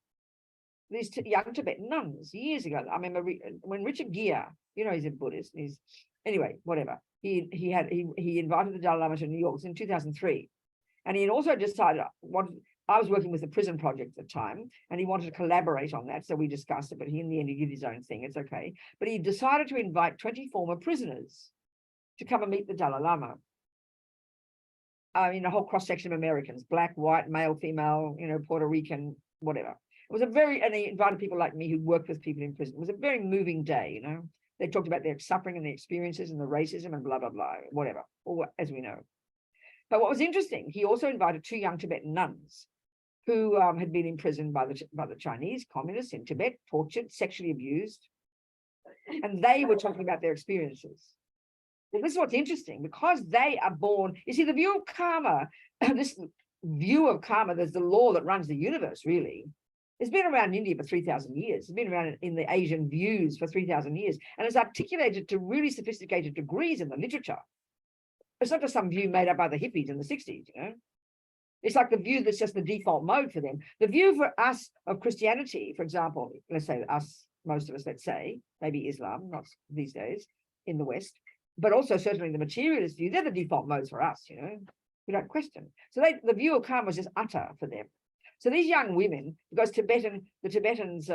These young Tibetan nuns years ago. I remember when Richard Gere, he's a Buddhist. Anyway, whatever. He invited the Dalai Lama to New York. It was in 2003. And he had also decided I was working with the prison project at the time, and he wanted to collaborate on that. So we discussed it, but in the end, he did his own thing. It's okay. But he decided to invite 20 former prisoners to come and meet the Dalai Lama. A whole cross-section of Americans, black, white, male, female, Puerto Rican, whatever. It was and he invited people like me who worked with people in prison. It was a very moving day, They talked about their suffering and their experiences and the racism and blah, blah, blah, whatever, or as we know. But what was interesting, he also invited 2 young Tibetan nuns who had been imprisoned by the Chinese communists in Tibet, tortured, sexually abused. And they were talking about their experiences. Well, this is what's interesting, because they are born, you see, the view of karma, this view of karma, there's the law that runs the universe, really. It's been around in India for 3,000 years. It's been around in the Asian views for 3,000 years, and it's articulated to really sophisticated degrees in the literature. It's not just some view made up by the hippies in the 60s, you know. It's like the view that's just the default mode for them. The view for us of Christianity, for example, let's say us, most of us, let's say, maybe Islam, not these days in the West, but also certainly the materialist view, they're the default modes for us, you know. We don't question. So the view of karma was just utter for them. So these young women, because the Tibetans,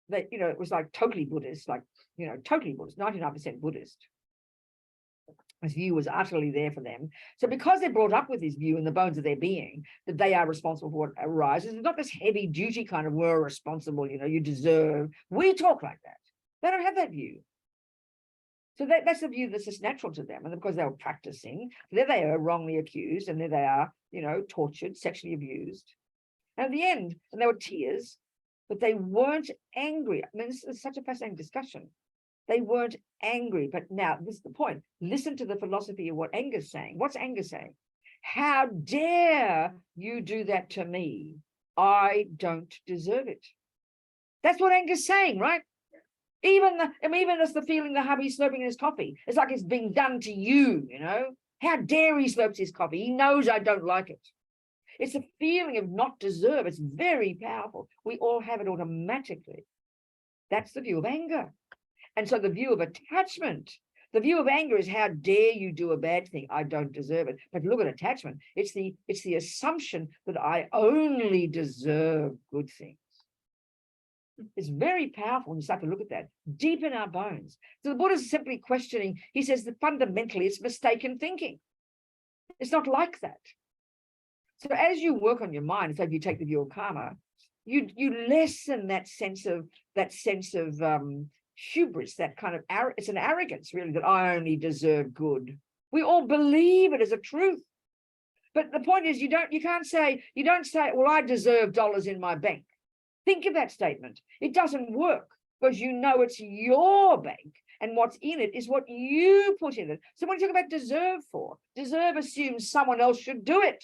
they, you know, it was like totally Buddhist, like, you know, totally Buddhist, 99% Buddhist. This view was utterly there for them. So because they're brought up with this view in the bones of their being, that they are responsible for what arises, it's not this heavy duty kind of we're responsible, you know, you deserve. We talk like that. They don't have that view. So that's the view that's just natural to them. And because they were practicing, there they are wrongly accused, and there they are, you know, tortured, sexually abused. And at the end, and there were tears, but they weren't angry. I mean, this is such a fascinating discussion. They weren't angry, but now this is the point. Listen to the philosophy of what anger's saying. What's anger saying? How dare you do that to me? I don't deserve it. That's what anger's saying, right? Even as the feeling the hubby slurping his coffee. It's like it's being done to you, you know? How dare he slurps his coffee? He knows I don't like it. It's a feeling of not deserve. It's very powerful. We all have it automatically. That's the view of anger. And so the view of attachment, the view of anger is how dare you do a bad thing? I don't deserve it. But look at attachment. It's the assumption that I only deserve good things. It's very powerful when you start to look at that deep in our bones. So the Buddha is simply questioning. He says that fundamentally it's mistaken thinking. It's not like that. So as you work on your mind, so if you take the view of karma, you lessen that sense of hubris, that kind of it's an arrogance really, that I only deserve good. We all believe it as a truth. But the point is you don't say, well, I deserve dollars in my bank. Think of that statement. It doesn't work because you know it's your bank and what's in it is what you put in it. So when you talk about deserve assumes someone else should do it.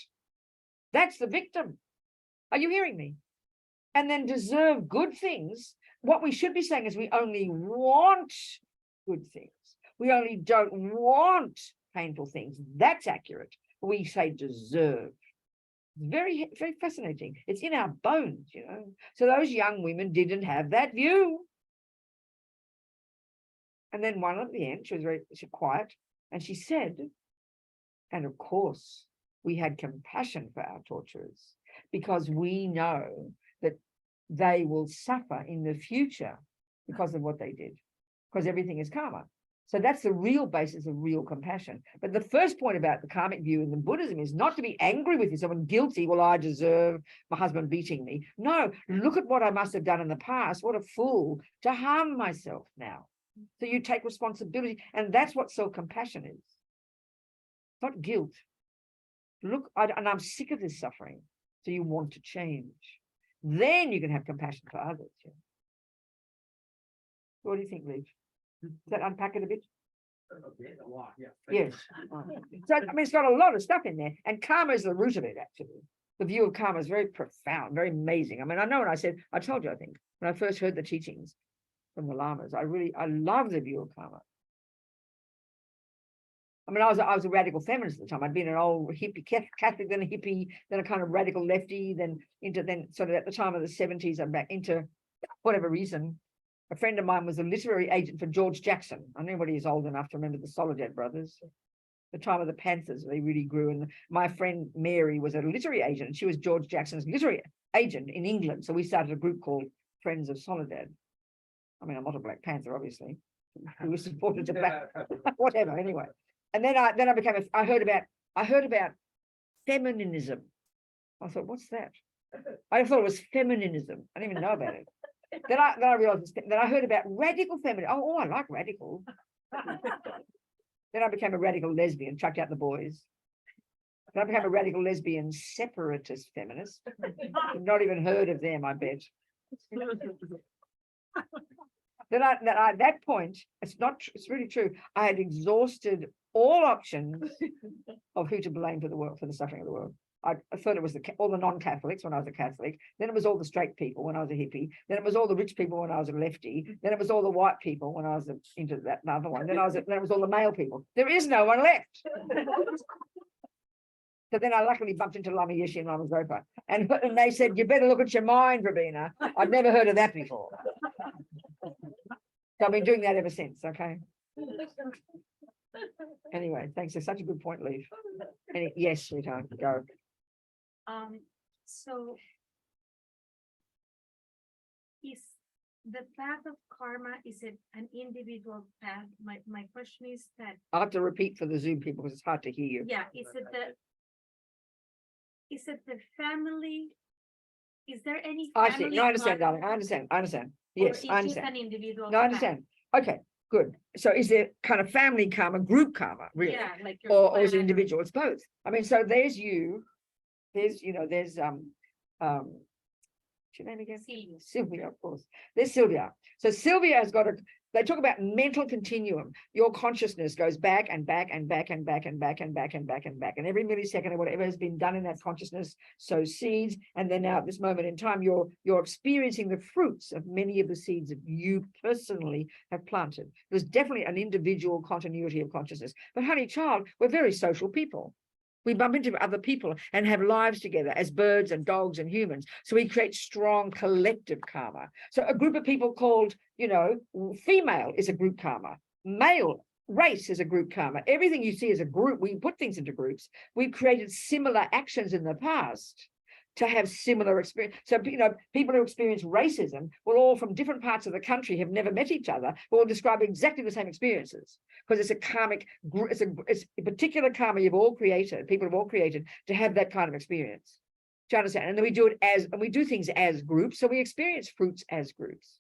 That's the victim. Are you hearing me? And then deserve good things. What we should be saying is we only want good things. We only don't want painful things. That's accurate. We say deserve. Very, very fascinating. It's in our bones, you know. So those young women didn't have that view. And then one at the end, she was quiet, and she said, and of course, we had compassion for our torturers because we know that they will suffer in the future because of what they did, because everything is karma. So that's the real basis of real compassion. But the first point about the karmic view in the Buddhism is not to be angry with yourself and guilty. Well, I deserve my husband beating me. No, look at what I must have done in the past. What a fool to harm myself now. So you take responsibility. And that's what self-compassion is. Not guilt. Look, and I'm sick of this suffering. So you want to change. Then you can have compassion for others. Yeah. What do you think, Lee? Does that unpack it a bit? A lot, yeah. Yes. So, I mean, it's got a lot of stuff in there. And karma is the root of it, actually. The view of karma is very profound, very amazing. I mean, I know when I told you, I think, when I first heard the teachings from the lamas, I love the view of karma. I mean, I was a radical feminist at the time. I'd been an old hippie Catholic, then a hippie, then a kind of radical lefty, then sort of at the time of the 70s, I'm back into whatever reason. A friend of mine was a literary agent for George Jackson. I know anybody is old enough to remember the Soledad brothers. The time of the Panthers, they really grew. And my friend Mary was a literary agent, and she was George Jackson's literary agent in England. So we started a group called Friends of Soledad. I mean, I'm not a Black Panther, obviously. We were supported to Black, whatever. Anyway, and then I heard about feminism. I thought, what's that? I thought it was feminism. I didn't even know about it. Then I realized that I heard about radical feminism. Oh, I like radical. Then I became a radical lesbian, chucked out the boys. Then I became a radical lesbian separatist feminist. Not even heard of them, I bet. Then at that point, it's really true. I had exhausted all options of who to blame for the world, for the suffering of the world. I thought it was all the non-Catholics when I was a Catholic. Then it was all the straight people when I was a hippie. Then it was all the rich people when I was a lefty. Then it was all the white people when I was into that other one. Then it was all the male people. There is no one left. So then I luckily bumped into Lama Yeshe and Lama Zopa. And they said, you better look at your mind, Robina. I've never heard of that before. So I've been doing that ever since, okay? Anyway, thanks. It's such a good point, Leaf. Yes, sweetheart, go. So is the path of karma, is it an individual path? My question is that, I'll have to repeat for the Zoom people because it's hard to hear you. yeah, is it the family? Is there any I family? see. No, I understand, karma, darling. I understand. or Yes, it's I just understand. an individual No, I path? understand. Okay, good. So is there kind of family karma, group karma, really? Yeah, like your Or is it clan individual? It's both. I mean, so there's you, there's what's your name again? Sylvia. Sylvia, of course. There's Sylvia. So Sylvia has got they talk about mental continuum. Your consciousness goes back and back and back and back and back and back and back and back. And every millisecond or whatever has been done in that consciousness sows seeds. And then now at this moment in time, you're experiencing the fruits of many of the seeds that you personally have planted. There's definitely an individual continuity of consciousness. But honey child, we're very social people. We bump into other people and have lives together as birds and dogs and humans. So we create strong collective karma. So a group of people called, female is a group karma. Male race is a group karma. Everything you see is a group. We put things into groups. We've created similar actions in the past to have similar experience. So, people who experience racism will all from different parts of the country have never met each other, but will describe exactly the same experiences because it's a karmic, it's a particular karma you've all created, people have all created to have that kind of experience. Do you understand? And then we do it and we do things as groups. So we experience fruits as groups.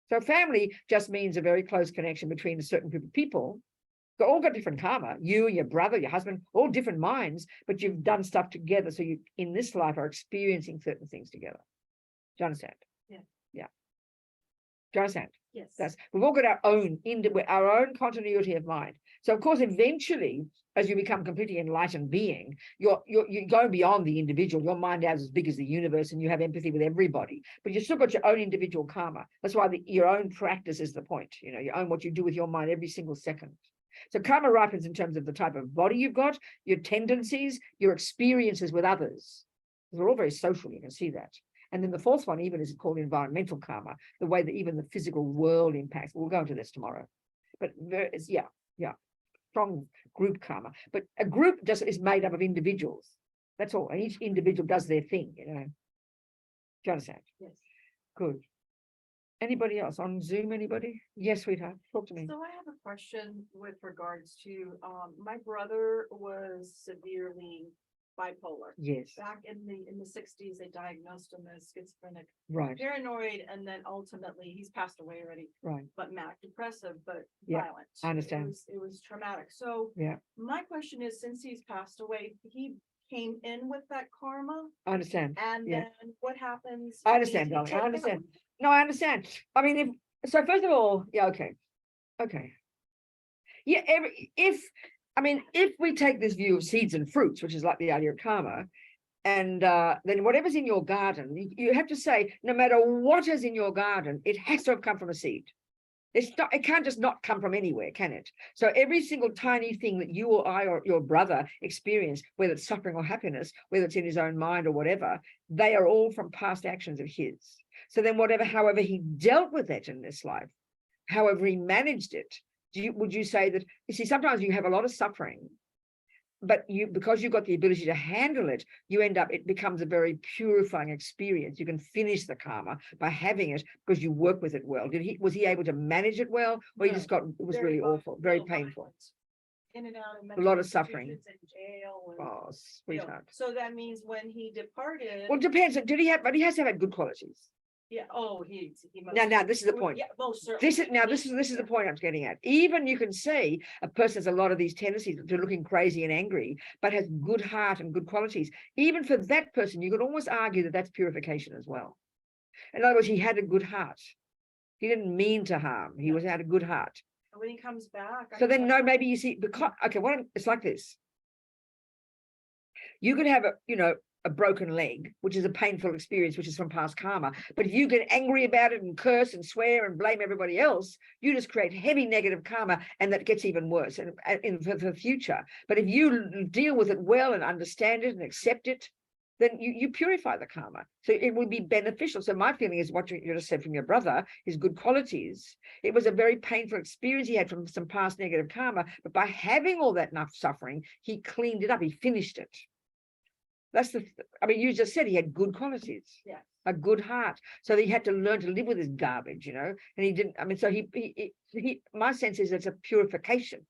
So family just means a very close connection between a certain group of people. They've all got different karma. You, your brother, your husband, all different minds, but you've done stuff together. So you, in this life, are experiencing certain things together. Do you understand? Yeah. Yeah. Do you understand? Yes. We've all got our own continuity of mind. So of course, eventually, as you become completely enlightened being, you're going beyond the individual. Your mind is as big as the universe, and you have empathy with everybody. But you've still got your own individual karma. That's why your own practice is the point. You own what you do with your mind every single second. So karma ripens in terms of the type of body you've got, your tendencies, your experiences with others. We're all very social. You can see that. And then the fourth one even is called environmental karma, the way that even the physical world impacts. We'll go into this tomorrow. But strong group karma. But a group just is made up of individuals. That's all. And each individual does their thing, Do you understand? Yes. Good. Anybody else on Zoom? Anybody? Yes, sweetheart. Talk to me. So I have a question with regards to, my brother was severely bipolar. Yes. Back in the 60s, they diagnosed him as schizophrenic, Right. paranoid, and then ultimately he's passed away already, Right. but manic depressive, but Yeah, violent. I understand. It was traumatic. So Yeah. my question is, since he's passed away, he came in with that karma, I understand. and Yeah. then what happens? I when understand, he darling. I takes understand. it? No, I understand. I mean, so first of all, yeah, okay. Yeah, if we take this view of seeds and fruits, which is like the idea of karma, and then whatever's in your garden, you have to say, no matter what is in your garden, it has to have come from a seed. It can't just not come from anywhere, can it? So every single tiny thing that you or I or your brother experience, whether it's suffering or happiness, whether it's in his own mind or whatever, they are all from past actions of his. So then however he dealt with it in this life, however he managed it, would you say that, you see, sometimes you have a lot of suffering, but because you've got the ability to handle it, it becomes a very purifying experience. You can finish the karma by having it because you work with it well. Was he able to manage it well, or he just it was Very really violent, awful, very real painful? violent. In and out of A mental lot of suffering. institutions and jail. And, Oh, sweetheart. so that means when he departed. Well, it depends. But he has to have had good qualities. Yeah, oh, he must. Now, this is the point. Yeah, most certainly. This is the point I'm getting at. Even you can see a person has a lot of these tendencies to looking crazy and angry, but has good heart and good qualities. Even for that person, you could almost argue that that's purification as well. In other words, he had a good heart. He didn't mean to harm. He had a good heart. And when he comes back. So then, no, maybe you see, because, okay, it's like this. You could have a broken leg, which is a painful experience, which is from past karma. But if you get angry about it and curse and swear and blame everybody else, you just create heavy negative karma, and that gets even worse for the future. But if you deal with it well and understand it and accept it, then you purify the karma. So it will be beneficial. So my feeling is what you just said from your brother, his good qualities. It was a very painful experience he had from some past negative karma, but by having all that enough suffering, he cleaned it up, he finished it. That's you just said he had good qualities. Yeah. A good heart. So he had to learn to live with his garbage, and he didn't, so my sense is it's a purification.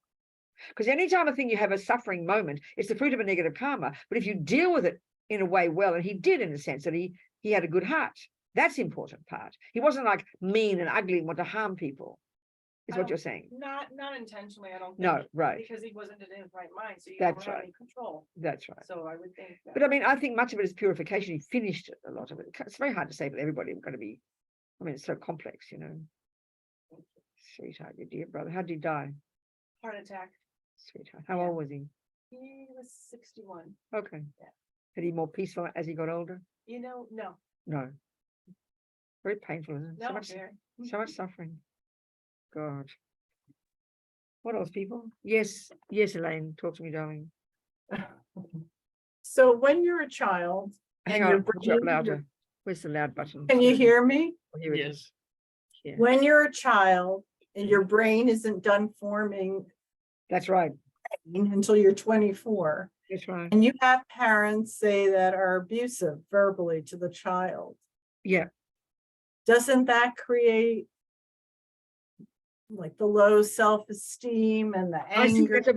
Because anytime I think you have a suffering moment, it's the fruit of a negative karma. But if you deal with it in a way well, and he did, in a sense that he had a good heart, that's the important part. He wasn't like mean and ugly and want to harm people, is what you're saying. Not intentionally, I don't think. No, right. Because he wasn't in his right mind, so you That's don't have right. any control. That's right. So I would think that. But I think much of it is purification. He finished it, a lot of it. It's very hard to say for everybody. It's going to be, it's so complex, Sweetheart, your dear brother. How did he die? Heart attack. Sweetheart. How old was he? He was 61. Okay. Yeah. Had he more peaceful as he got older? No. No. Very painful, isn't it? No, So much suffering. God. What else, people? Yes, Elaine, talk to me, darling. So when you're a child, Hang and on, put you up brain- louder. Where's the loud button? Can you hear me? Oh, here it Yes. is. Yeah. When you're a child and your brain isn't done forming That's right. until you're 24, That's right. and you have parents say that are abusive verbally to the child, Yeah. doesn't that create like the low self-esteem and the I think anger? it's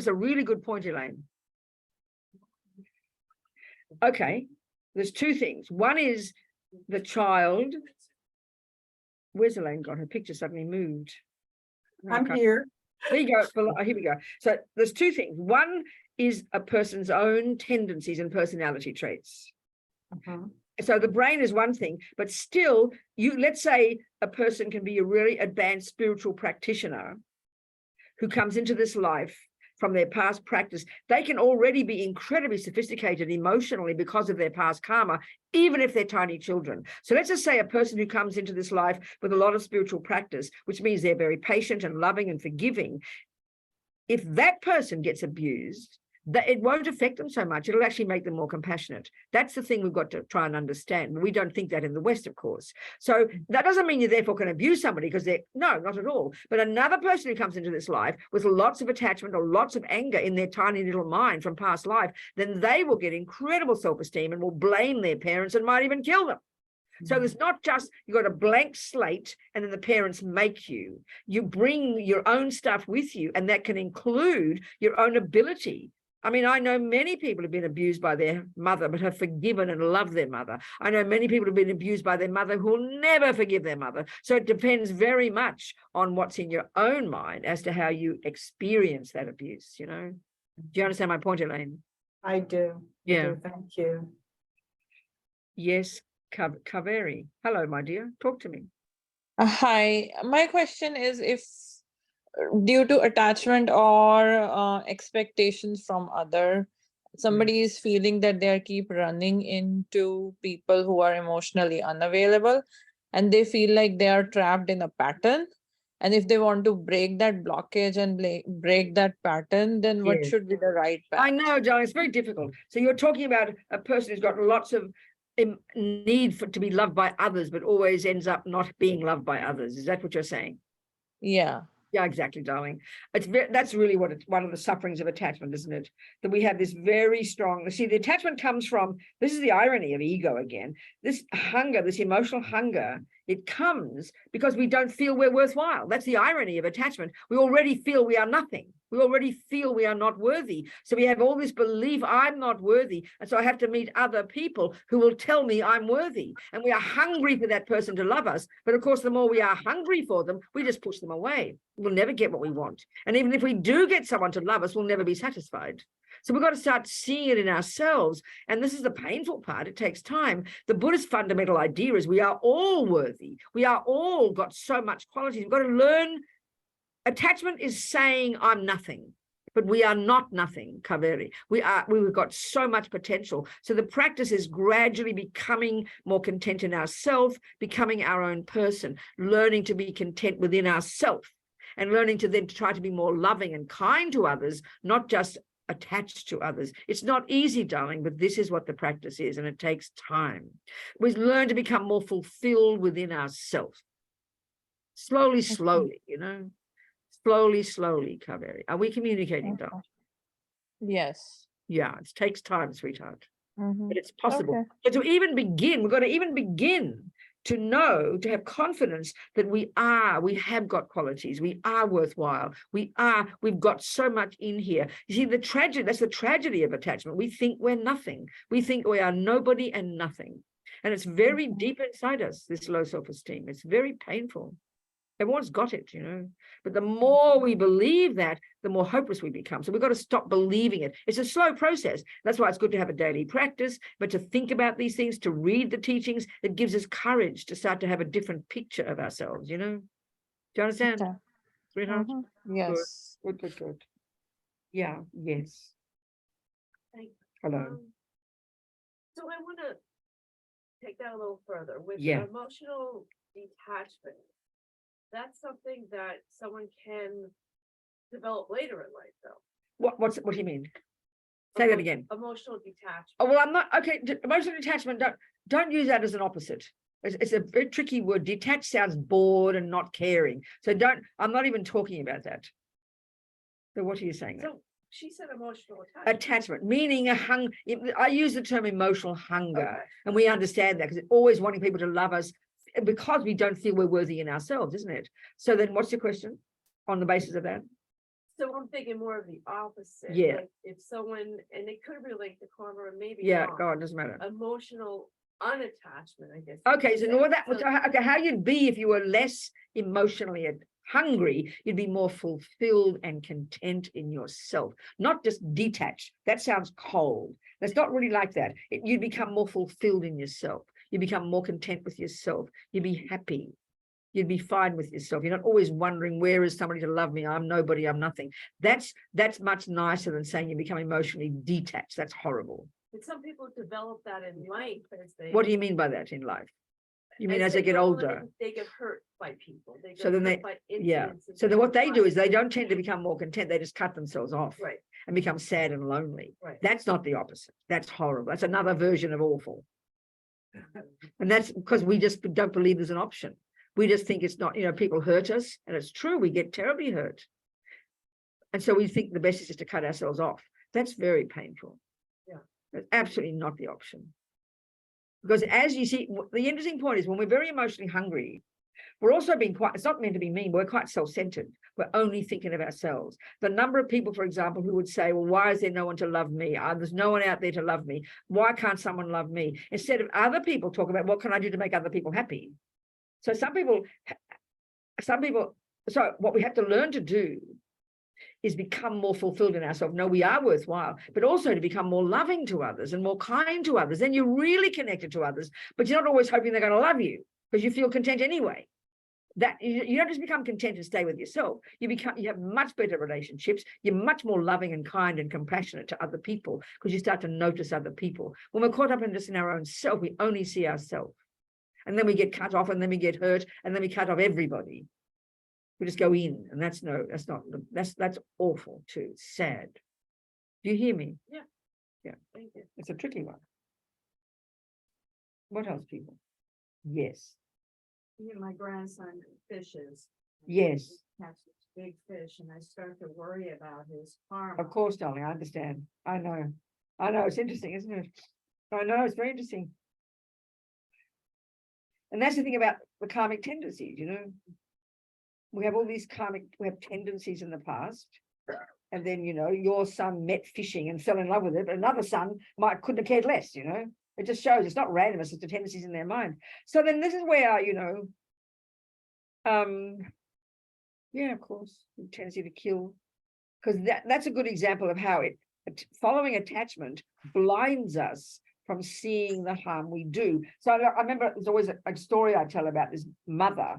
a really good point, Elaine. Okay, there's two things. One is the child. Where's Elaine gone? Her picture suddenly moved. I'm here. There you go. Here we go. So there's two things. One is a person's own tendencies and personality traits. So the brain is one thing, but still, let's say a person can be a really advanced spiritual practitioner who comes into this life from their past practice. They can already be incredibly sophisticated emotionally because of their past karma, even if they're tiny children. So let's just say a person who comes into this life with a lot of spiritual practice, which means they're very patient and loving and forgiving. If that person gets abused, that it won't affect them so much. It'll actually make them more compassionate. That's the thing we've got to try and understand. We don't think that in the West, of course. So that doesn't mean you therefore can abuse somebody, because no, not at all. But another person who comes into this life with lots of attachment or lots of anger in their tiny little mind from past life, then they will get incredible self-esteem and will blame their parents and might even kill them. So there's not just, you've got a blank slate and then the parents make you. You bring your own stuff with you, and that can include your own ability. I know many people have been abused by their mother, but have forgiven and love their mother. I know many people have been abused by their mother who will never forgive their mother. So it depends very much on what's in your own mind as to how you experience that abuse, Do you understand my point, Elaine? I do. Yeah. Thank you. Yes, Kaveri. Hello, my dear. Talk to me. Hi, my question is, if due to attachment or expectations from somebody is feeling that they keep running into people who are emotionally unavailable, and they feel like they are trapped in a pattern, and if they want to break that blockage and break that pattern, then what Yes. should be the right path? I know, darling, it's very difficult. So you're talking about a person who's got lots of need to be loved by others, but always ends up not being loved by others. Is that what you're saying? Yeah. Yeah, exactly, darling. That's really one of the sufferings of attachment, isn't it? That we have this very strong, the attachment comes from, this is the irony of ego again, this hunger, this emotional hunger, it comes because we don't feel we're worthwhile. That's the irony of attachment. We already feel we are nothing. We already feel we are not worthy. So we have all this belief, I'm not worthy. And so I have to meet other people who will tell me I'm worthy. And we are hungry for that person to love us. But of course, the more we are hungry for them, we just push them away. We'll never get what we want. And even if we do get someone to love us, we'll never be satisfied. So we've got to start seeing it in ourselves. And this is the painful part. It takes time. The Buddhist fundamental idea is we are all worthy. We are all got so much quality. We've got to learn. Attachment is saying I'm nothing. but we are not nothing, Kaveri. We've got so much potential. So the practice is gradually becoming more content in ourselves, becoming our own person, learning to be content within ourselves, and learning to then try to be more loving and kind to others, not just attached to others. It's not easy, darling, but this is what the practice is, and it takes time. We learn to become more fulfilled within ourselves. Slowly, slowly, you know, slowly, Kaveri. Are we communicating, darling? Yes. Yeah, it takes time, sweetheart, Mhm. but it's possible. Okay. But to even begin, we've got to even begin to know, to have confidence that we have got qualities, we are worthwhile, we've got so much in here. You see, that's the tragedy of attachment. We think we're nothing. We think we are nobody and nothing. And it's very deep inside us, this low self-esteem. It's very painful. Everyone's got it, you know, but the more we believe that, the more hopeless we become. So we've got to stop believing it. It's a slow process. That's why it's good to have a daily practice, but to think about these things, to read the teachings, that gives us courage to start to have a different picture of ourselves, you know? Do you understand, Okay. sweetheart? Yes. Good. Yeah, yes. Thank- Hello. So I want to take that a little further with Yeah. emotional detachment. That's something that someone can develop later in life, though. What do you mean? Say that again. Emotional detachment. Oh, well, I'm not, okay, emotional detachment, don't use that as an opposite. It's a very tricky word. Detached sounds bored and not caring. So I'm not even talking about that. So what are you saying? So she said emotional attachment. Attachment, meaning I use the term emotional hunger, Okay. and we understand that because it's always wanting people to love us because we don't feel we're worthy in ourselves, isn't it? So then what's your question on the basis of that? So I'm thinking more of the opposite. Yeah. Like if someone, and it could relate to karma or maybe Yeah, not, go on, doesn't matter. emotional unattachment, I guess. Okay, so what So- okay, how you'd be if you were less emotionally hungry, you'd be more fulfilled and content in yourself, not just detached. That sounds cold. That's not really like that. You'd become more fulfilled in yourself. You become more content with yourself. You'd be happy. You'd be fine with yourself. You're not always wondering, where is somebody to love me? I'm nobody, I'm nothing. That's much nicer than saying you become emotionally detached. That's horrible. But some people develop that in life as they. What do you mean by that in life? You mean as they get go on, older? They get hurt by people. They get So then hurt by Yeah. incidences So then in what they do life. is they don't tend to become more content. They just cut themselves off Right, and become sad and lonely. right. That's not the opposite. That's horrible. That's another version of awful. And that's because we just don't believe there's an option. We just think it's not, you know, people hurt us, and it's true, we get terribly hurt. And so we think the best is just to cut ourselves off. That's very painful. Yeah. That's absolutely not the option. Because as you see, the interesting point is when we're very emotionally hungry, we're also being it's not meant to be mean, but we're quite self-centered. We're only thinking of ourselves. The number of people, for example, who would say, well, why is there no one to love me? There's no one out there to love me. Why can't someone love me? Instead of other people talk about, what can I do to make other people happy? So some people, so what we have to learn to do is become more fulfilled in ourselves. No, we are worthwhile, but also to become more loving to others and more kind to others. Then you're really connected to others, but you're not always hoping they're going to love you because you feel content anyway. That you don't just become content and stay with yourself. You have much better relationships. You're much more loving and kind and compassionate to other people because you start to notice other people. When we're caught up in just in our own self, we only see ourselves. And then we get cut off, and then we get hurt, and then we cut off everybody. We just go in, and that's awful too. It's sad. Do you hear me? Yeah. Yeah. Thank you. It's a tricky one. What else, people? Yes. My grandson fishes. Yes. Catches big fish, and I start to worry about his karma. Of course, darling. I understand. I know. It's interesting, isn't it? I know. It's very interesting. And that's the thing about the karmic tendencies, you know. We have all these we have tendencies in the past. And then, you know, your son met fishing and fell in love with it, but another son couldn't have cared less, you know. It just shows it's not random, it's just the tendencies in their mind. So then this is where, you know, yeah, of course, the tendency to kill. Because that's a good example of how following attachment blinds us from seeing the harm we do. So I remember there's always a story I tell about this mother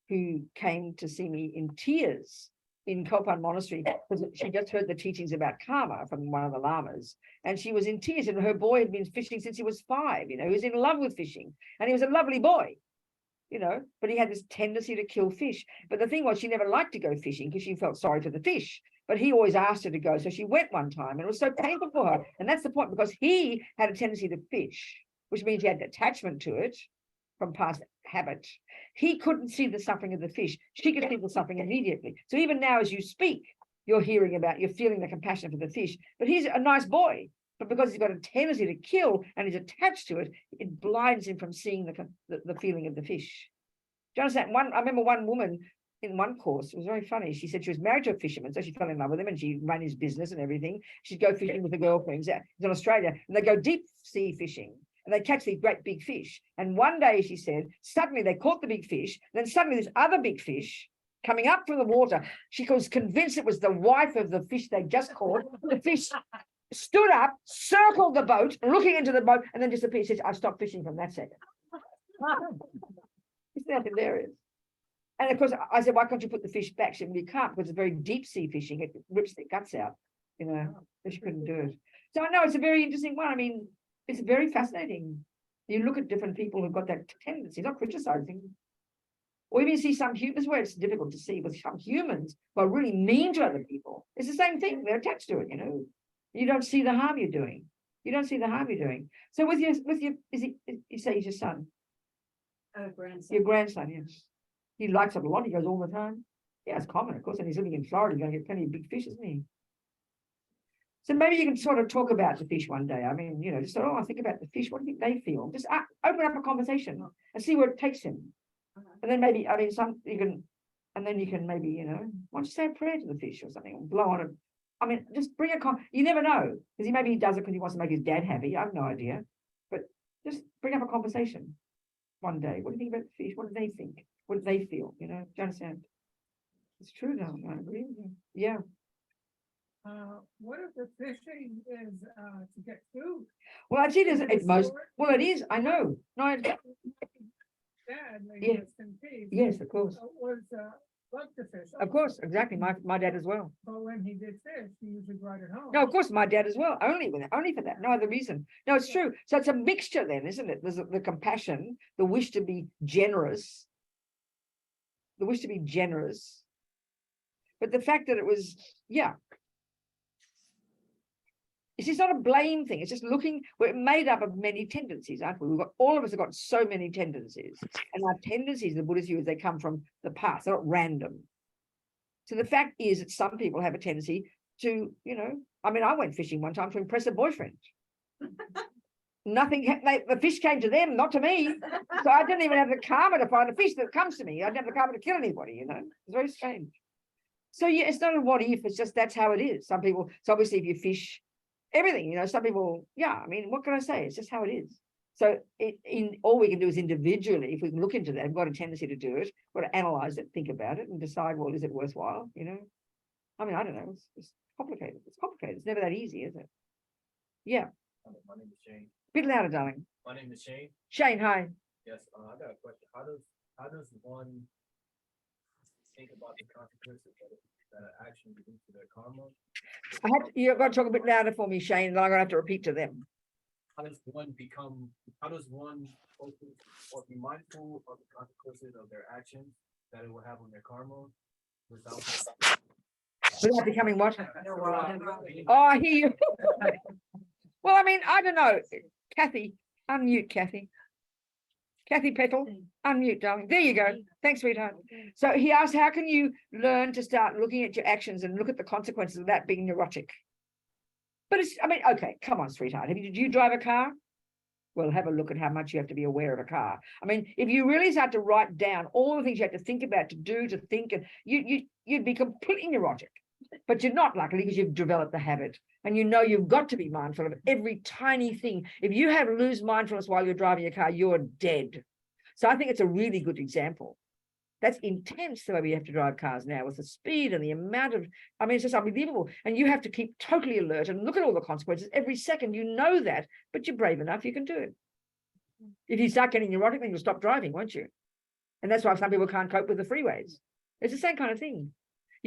who came to see me in tears in Kopan Monastery, because she just heard the teachings about karma from one of the lamas, and she was in tears, and her boy had been fishing since he was 5, he was in love with fishing, and he was a lovely boy, but he had this tendency to kill fish. But the thing was, she never liked to go fishing because she felt sorry for the fish, but he always asked her to go. So she went one time, and it was so painful for her. And that's the point, because he had a tendency to fish, which means he had attachment to it from past habit. He couldn't see the suffering of the fish. She could see the suffering immediately. So even now, as you speak, you're feeling the compassion for the fish. But he's a nice boy. But because he's got a tendency to kill and he's attached to it, it blinds him from seeing the feeling of the fish. Do you understand? I remember one woman in one course, it was very funny. She said she was married to a fisherman, so she fell in love with him and she ran his business and everything. She'd go fishing with her girlfriends. He's in Australia, and they go deep sea fishing. And they catch these great big fish. And one day, she said, suddenly they caught the big fish. Then suddenly this other big fish coming up from the water, she was convinced it was the wife of the fish they just caught. The fish stood up, circled the boat, looking into the boat, and then disappeared. She says, I stopped fishing from that second. Isn't that hilarious? And of course, I said, why can't you put the fish back? She said, well, you can't, because it's very deep sea fishing. It rips their guts out, so she couldn't do it. So I know it's a very interesting one. I mean, it's very fascinating. You look at different people who've got that tendency, not criticizing. Or even see some humans, where it's difficult to see, with some humans who are really mean to other people. It's the same thing. They're attached to it, You don't see the harm you're doing. So with your, you say he's your son? Grandson. Your grandson, yes. He likes it a lot. He goes all the time. Yeah, it's common, of course. And he's living in Florida. He's going to get plenty of big fish, isn't he? So maybe you can sort of talk about the fish one day. I mean, just sort of, I think about the fish. What do you think they feel? Just open up a conversation and see where it takes him. And then maybe, and then you can maybe, why don't you say a prayer to the fish or something, or blow on it. I mean, just bring you never know, because maybe he does it because he wants to make his dad happy. I have no idea. But just bring up a conversation one day. What do you think about the fish? What do they think? What do they feel? Do you understand? It's true though. I agree with you. Yeah. What if the fishing is to get food? Well, actually, it is. I know. No, Dad, Yeah. rest in peace, yes, of course. was loved to fish. Of course, exactly. My dad as well. But when he did fish, he usually brought it home. No, of course, my dad as well. Only for that. No other reason. No, it's true. So it's a mixture then, isn't it? There's the compassion, the wish to be generous, but the fact that it was, it's just not a blame thing. It's just we're made up of many tendencies, aren't we? All of us have got so many tendencies. And our tendencies, the Buddhist view, is they come from the past. They're not random. So the fact is that some people have a tendency to, I went fishing one time to impress a boyfriend. The fish came to them, not to me. So I didn't even have the karma to find a fish that comes to me. I didn't have the karma to kill anybody, It's very strange. So it's not a what if, it's just that's how it is. Some people, so obviously if you fish, everything, some people, what can I say? It's just how it is. So all we can do is individually, if we can look into that, we've got a tendency to do it, we've got to analyze it, think about it, and decide, well, is it worthwhile? I don't know. It's complicated. It's never that easy, is it? Yeah. My name is Shane. Bit louder, darling. My name is Shane. Shane, hi. Yes, I got a question. How does one think about the consequences that an action leads to their karma? You've got to talk a bit louder for me, Shane, and I'm going to have to repeat to them. How does one focus or be mindful of the consequences of their actions that it will have on their karma without becoming what? Oh, I hear you. Well, I don't know. Kathy, unmute Kathy. Kathy Petal, unmute, darling. There you go. Thanks, sweetheart. So he asked, how can you learn to start looking at your actions and look at the consequences without being neurotic? But okay, come on, sweetheart. Did you drive a car? Well, have a look at how much you have to be aware of a car. If you really start to write down all the things you have to think about, to do, to think, and you'd be completely neurotic. But you're not, luckily, because you've developed the habit. And you've got to be mindful of every tiny thing. If you lose mindfulness while you're driving your car, you're dead. So I think it's a really good example. That's intense, the way we have to drive cars now, with the speed and the amount of, it's just unbelievable. And you have to keep totally alert and look at all the consequences every second. You know that, but you're brave enough, you can do it. If you start getting neurotic, then you'll stop driving, won't you? And that's why some people can't cope with the freeways. It's the same kind of thing.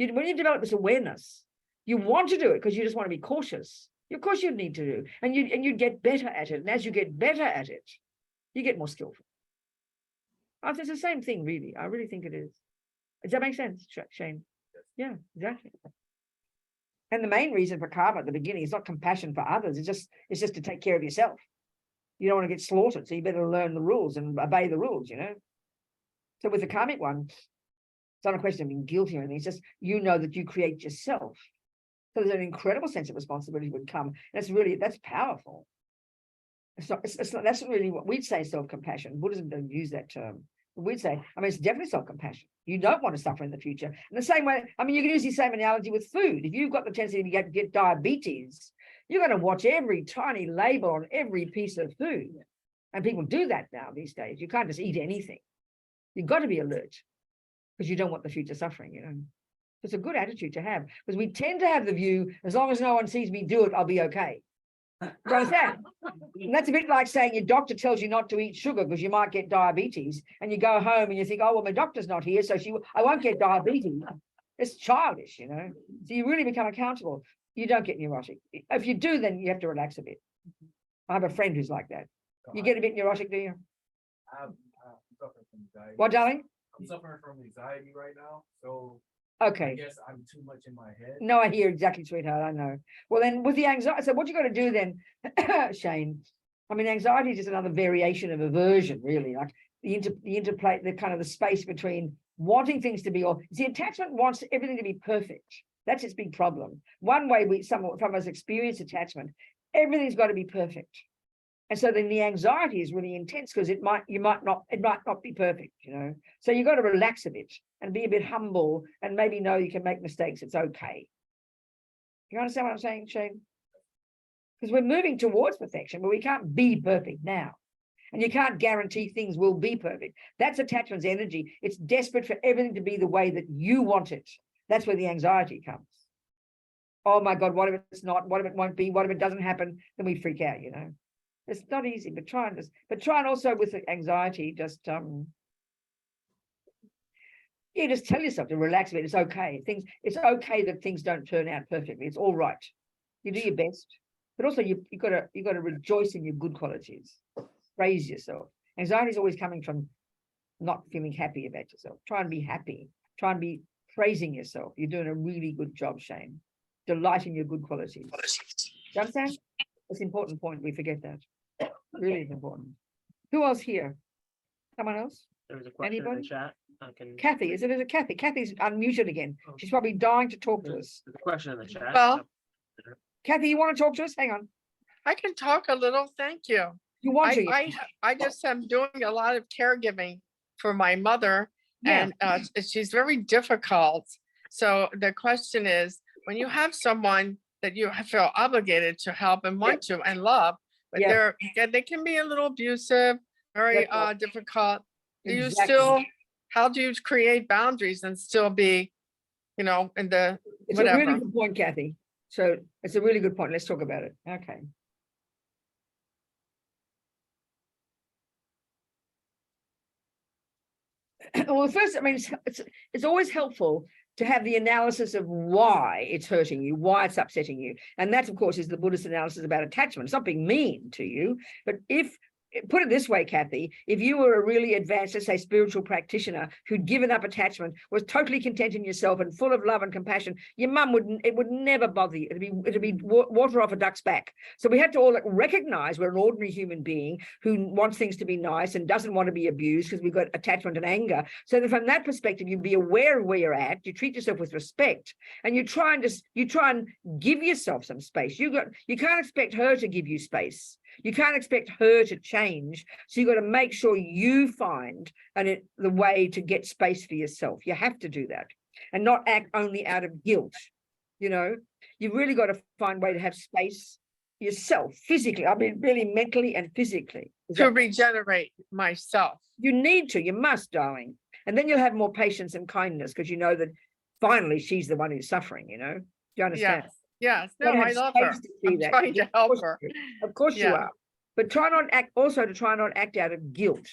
when you develop this awareness, you want to do it because you just want to be cautious. Of course you'd need to do, and you'd get better at it. And as you get better at it, you get more skillful. I think it's the same thing, really. I really think it is. Does that make sense, Shane? Yeah, exactly. And the main reason for karma at the beginning is not compassion for others. It's just to take care of yourself. You don't want to get slaughtered, so you better learn the rules and obey the rules, you know. So with the karmic one, it's not a question of being guilty or anything. It's just you know that you create yourself. So there's an incredible sense of responsibility would come. And that's powerful. It's not, that's really what we'd say self-compassion. Buddhism don't use that term. But we'd say, I mean, it's definitely self-compassion. You don't want to suffer in the future. In the same way, I mean, you can use the same analogy with food. If you've got the tendency to get diabetes, you're going to watch every tiny label on every piece of food. And people do that now these days. You can't just eat anything. You've got to be alert because you don't want the future suffering, you know. It's a good attitude to have because we tend to have the view, as long as no one sees me do it, I'll be okay. Do you understand? And that's a bit like saying your doctor tells you not to eat sugar because you might get diabetes, and you go home and you think, oh, well, my doctor's not here, so I won't get diabetes. It's childish, you know. So you really become accountable. You don't get neurotic. If you do, then you have to relax a bit. I have a friend who's like that. You get a bit neurotic, do you? I'm suffering from anxiety. What, darling? I'm suffering from anxiety right now, so Okay. I guess I'm too much in my head. No, I hear exactly, sweetheart. I know. Well, then with the anxiety, so what you got to do then, Shane? I mean, anxiety is just another variation of aversion, really. Like the interplay, the kind of the space between wanting things to be, or see, attachment wants everything to be perfect. That's its big problem. One way some of us experience attachment, everything's got to be perfect. And so then the anxiety is really intense because it might not be perfect, you know. So you've got to relax a bit and be a bit humble and maybe know you can make mistakes. It's okay. You understand what I'm saying, Shane? Because we're moving towards perfection, but we can't be perfect now. And you can't guarantee things will be perfect. That's attachment's energy. It's desperate for everything to be the way that you want it. That's where the anxiety comes. Oh my God, what if it's not? What if it won't be? What if it doesn't happen? Then we freak out, you know. It's not easy, but try and also with the anxiety, just just tell yourself to relax a bit. It's okay. It's okay that things don't turn out perfectly. It's all right. You do your best, but also you got to rejoice in your good qualities. Praise yourself. Anxiety is always coming from not feeling happy about yourself. Try and be happy. Try and be praising yourself. You're doing a really good job, Shane. Delight in your good qualities. Do you understand? It's an important point. We forget that. Really important. Who else here? Someone else? There was a question in Anybody? the chat. I can. Kathy, is it Kathy? Kathy's unmuted again. She's probably dying to talk to us. There's a question in the chat. Well- Kathy, you want to talk to us? Hang on. I can talk a little, thank you. You want to? I just am doing a lot of caregiving for my mother, Yeah. and she's very difficult. So the question is, when you have someone that you feel obligated to help and want to and love, but Yeah. they can be a little abusive, very That's right. difficult. Do you Exactly. how do you create boundaries and still be, in the It's a really whatever? good point, Kathy. So it's a really good point. Let's talk about it. Okay. Well, first, I mean, it's always helpful to have the analysis of why it's hurting you, why it's upsetting you. And that, of course, is the Buddhist analysis about attachment. It's not being mean to you, but put it this way, Kathy, if you were a really advanced, let's say, spiritual practitioner who'd given up attachment, was totally content in yourself and full of love and compassion, your mum would never bother you. It'd be water off a duck's back. So we have to all recognize we're an ordinary human being who wants things to be nice and doesn't want to be abused because we've got attachment and anger. So that from that perspective, you be aware of where you're at, you treat yourself with respect, and you try and give yourself some space. You can't expect her to give you space. You can't expect her to change. So you've got to make sure you find the way to get space for yourself. You have to do that and not act only out of guilt. You've really got to find a way to have space yourself physically. I mean, really mentally and physically. To regenerate myself. You need to, you must, darling. And then you'll have more patience and kindness because you know that finally she's the one who's suffering, Do you understand? Yes, You no, gotta I have love her. space to see I'm that. trying to help her. Of course you Yeah. are. But try not to act out of guilt.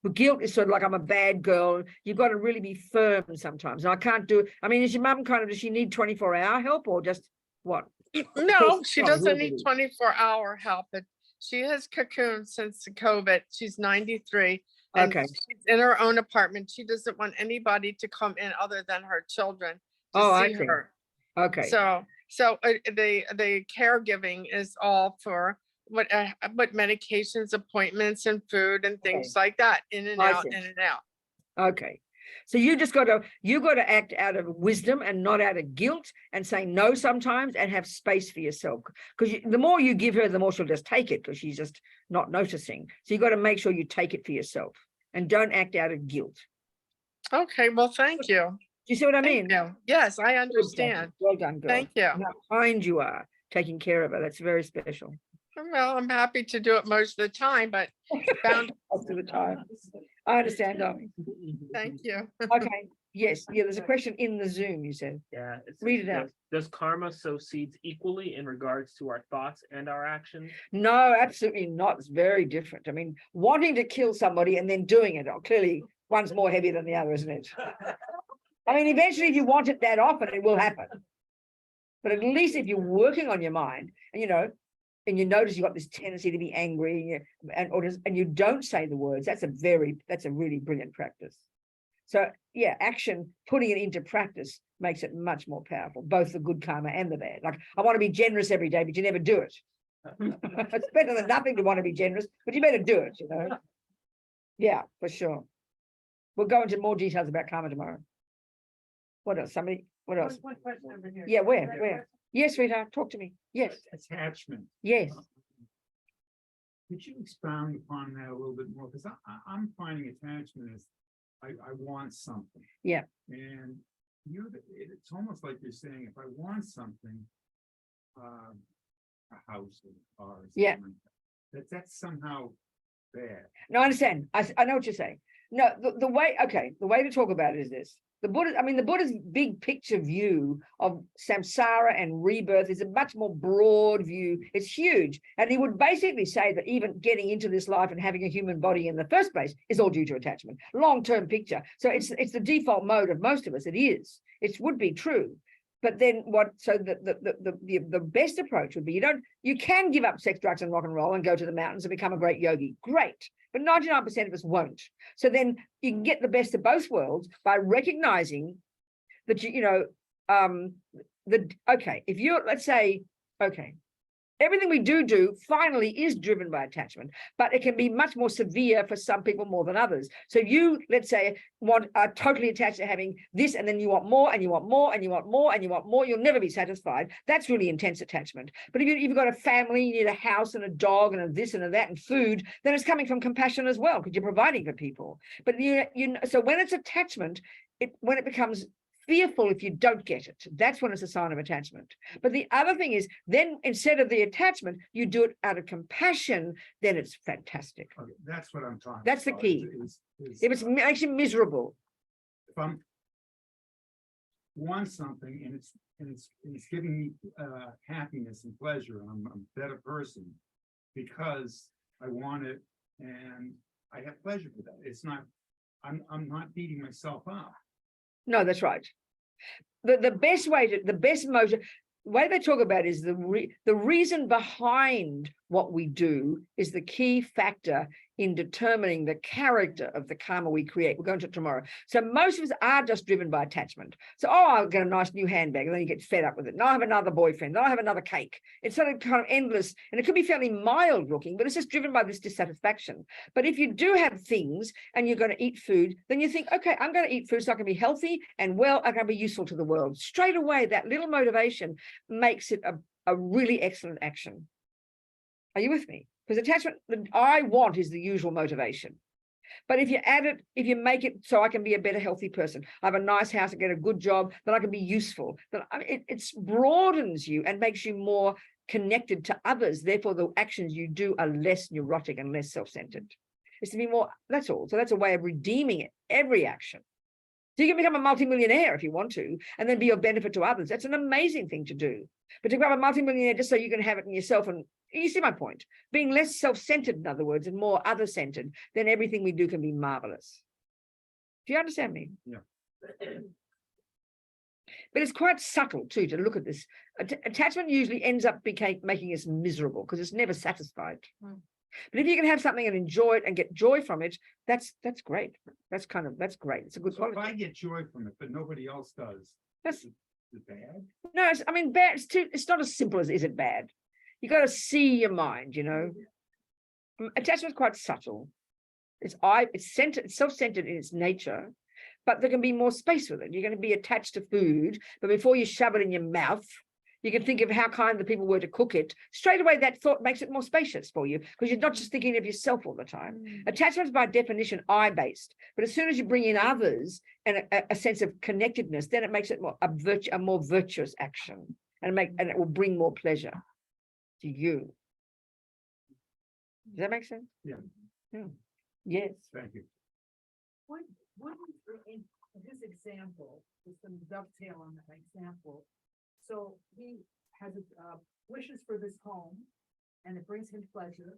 But guilt is sort of like I'm a bad girl. You've got to really be firm sometimes. And I can't do it. I mean, is your mum kind of, does she need 24-hour help or just what? No, she Oh, doesn't whoever it need is. 24-hour help, but she has cocooned since the COVID. She's 93. And Okay. she's in her own apartment. She doesn't want anybody to come in other than her children to Oh, I see see. her. Okay. So the caregiving is all for what medications, appointments, and food and things like that, in and I out, see. in and out. Okay. So you got to act out of wisdom and not out of guilt, and say no sometimes and have space for yourself. Because the more you give her, the more she'll just take it because she's just not noticing. So you got to make sure you take it for yourself and don't act out of guilt. Okay, well, thank you. Do you see what I Thank mean? you. Yes, I Good, Kathy. understand. Well done, girl. Thank you. And how kind you are taking care of her. That's very special. Well, I'm happy to do it most of the time, but bound, Most of the time. I understand, darling. thank you. Okay. Yes. Yeah. There's a question in the Zoom. You said. Yeah. Read it out. Does karma sow seeds equally in regards to our thoughts and our actions? No, absolutely not. It's very different. I mean, wanting to kill somebody and then doing it, clearly one's more heavy than the other, isn't it? I mean, eventually, if you want it that often, it will happen. But at least if you're working on your mind, and and you notice you've got this tendency to be angry, and you don't say the words, that's a really brilliant practice. So yeah, action, putting it into practice makes it much more powerful, both the good karma and the bad. Like, I want to be generous every day, but you never do it. It's better than nothing to want to be generous, but you better do it, Yeah, for sure. We'll go into more details about karma tomorrow. What else? What else? One question over here. Yeah, where? Yes, sweetheart, talk to me. Yes, Attachment. yes. Could you expound upon that a little bit more? Because I'm finding attachment is, I want something. Yeah. And it's almost like you're saying, if I want something, a house or a car, or something Yeah. like that's somehow bad. No, I understand. I know what you're saying. No, the way to talk about it is this. The Buddha's big picture view of samsara and rebirth is a much more broad view. It's huge. And he would basically say that even getting into this life and having a human body in the first place is all due to attachment. Long-term picture. So it's the default mode of most of us. It is. It would be true. But then the best approach would be you can give up sex, drugs, and rock and roll and go to the mountains and become a great yogi. Great. But 99% of us won't. So then you can get the best of both worlds by recognizing that if you're, let's say, everything we do finally is driven by attachment, but it can be much more severe for some people more than others. So you, let's say, are totally attached to having this, and then you want more, and you want more, and you want more, and you want more. You'll never be satisfied. That's really intense attachment. But if you've got a family, you need a house and a dog and a this and a that and food, then it's coming from compassion as well, because you're providing for people. But so when it's attachment, when it becomes fearful if you don't get it, that's when it's a sign of attachment. But the other thing is, then instead of the attachment, you do it out of compassion, then it's fantastic. Okay, that's what I'm talking. That's the about, key. If it makes you miserable. If I'm want something and it's giving me happiness and pleasure, and I'm a better person because I want it and I have pleasure with that. It's not, I'm not beating myself up. No, that's right. The best motive, the way they talk about it is the reason behind what we do is the key factor in determining the character of the karma we create. We're going to it tomorrow. So most of us are just driven by attachment. So, I'll get a nice new handbag, and then you get fed up with it. Now I have another boyfriend. Now I have another cake. It's sort of kind of endless, and it could be fairly mild looking, but it's just driven by this dissatisfaction. But if you do have things and you're going to eat food, then you think, okay, I'm going to eat food so I can be healthy and well, I can be useful to the world. Straight away, that little motivation makes it a really excellent action. Are you with me? Because attachment, the I want is the usual motivation. But if you add it, if you make it so I can be a better, healthy person, I have a nice house, I get a good job, then I can be useful. Then it broadens you and makes you more connected to others. Therefore, the actions you do are less neurotic and less self-centered. It's to be more, that's all. So that's a way of redeeming it, every action. So you can become a multimillionaire if you want to, and then be of benefit to others. That's an amazing thing to do. But to become a multimillionaire just so you can have it in yourself and you see my point? Being less self-centered, in other words, and more other-centered, then everything we do can be marvelous. Do you understand me? Yeah. But it's quite subtle too to look at this. Attachment usually ends up making us miserable because it's never satisfied. But if you can have something and enjoy it and get joy from it, that's great. That's great. It's a good So if quality. I get joy from it, but nobody else does, That's is it bad? no, I mean, bad. It's not as simple as is it bad. You got to see your mind, you know. Attachment's quite subtle. It's centered, it's self-centered in its nature, but there can be more space with it. You're going to be attached to food, but before you shove it in your mouth, you can think of how kind the people were to cook it. Straight away, that thought makes it more spacious for you because you're not just thinking of yourself all the time. Attachment's by definition I-based, but as soon as you bring in others and a sense of connectedness, then it makes it a more virtuous action, and it will bring more pleasure to you. Does that make sense? Yeah. Yes. Thank you. In his example, just some dovetail on that example. So he has wishes for this home and it brings him pleasure.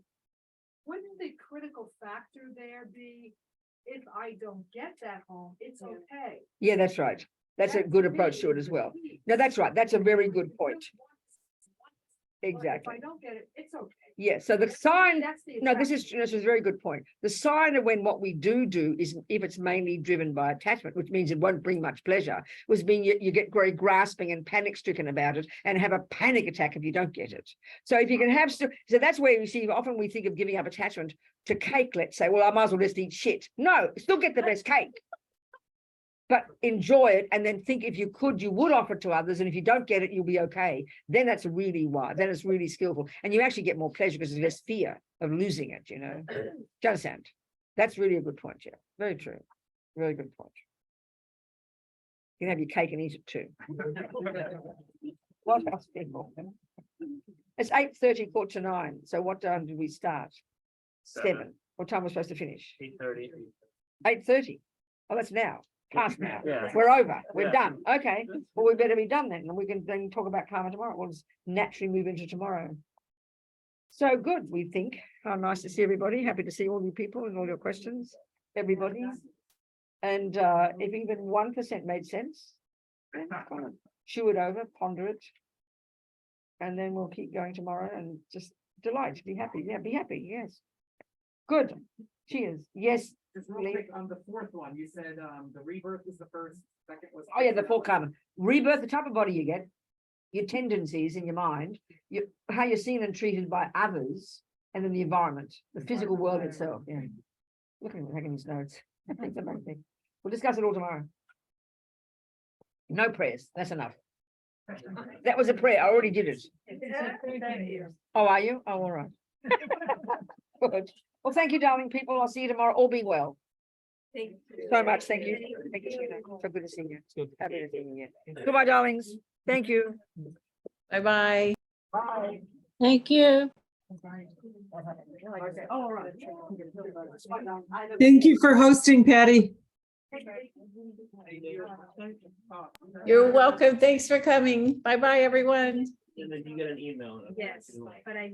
Wouldn't the critical factor there be, if I don't get that home, it's okay? Yeah, that's right. That's a good approach to it as well. No, that's right. That's a very good point. Exactly. If I don't get it, it's okay. Yeah, so the sign, That's the no, this is a very good point. The sign of when what we do is if it's mainly driven by attachment, which means it won't bring much pleasure, was being you get very grasping and panic stricken about it and have a panic attack if you don't get it. So if you can have, so that's where we see, often we think of giving up attachment to cake, let's say, well, I might as well just eat shit. No, still get the best cake. But enjoy it and then think if you could, you would offer it to others. And if you don't get it, you'll be okay. Then that's really wise. Then it's really skillful. And you actually get more pleasure because there's less fear of losing it, you know. Do you understand? That's really a good point, yeah. Very true. Really good point. You can have your cake and eat it too. What else, people? It's 8:30, 8:45. So what time did we start? 7. What time was supposed to finish? 8:30. 8:30. Oh, that's now. Past now. Yeah. We're over. We're Yeah. done. Okay. Well, we better be done then. And we can then talk about karma tomorrow. We'll just naturally move into tomorrow. So good, we think. How nice to see everybody. Happy to see all you people and all your questions. Everybody. And if even 1% made sense, then kind of chew it over, ponder it. And then we'll keep going tomorrow and just delight, be happy. Yeah, be happy. Yes. Good. Cheers. Yes. Just real quick, on the fourth one, you said, the rebirth was the first, second was. Oh yeah, the full karma. Rebirth, the type of body you get, your tendencies in your mind, how you're seen and treated by others, and then the environment, the physical world itself. Yeah. Look at him taking his notes. It's amazing. We'll discuss it all tomorrow. No prayers. That's enough. That was a prayer. I already did it. Oh, are you? Oh, all right. Good. Well, thank you, darling people. I'll see you tomorrow. All be well. Thank you So much. Thank you. Thank you. So good to see you. Happy to see you. Goodbye, darlings. Thank you. Bye-bye. Bye. Thank you. All right. Thank you for hosting, Patty. You're welcome. Thanks for coming. Bye-bye, everyone. And then you get an email. Yes, but I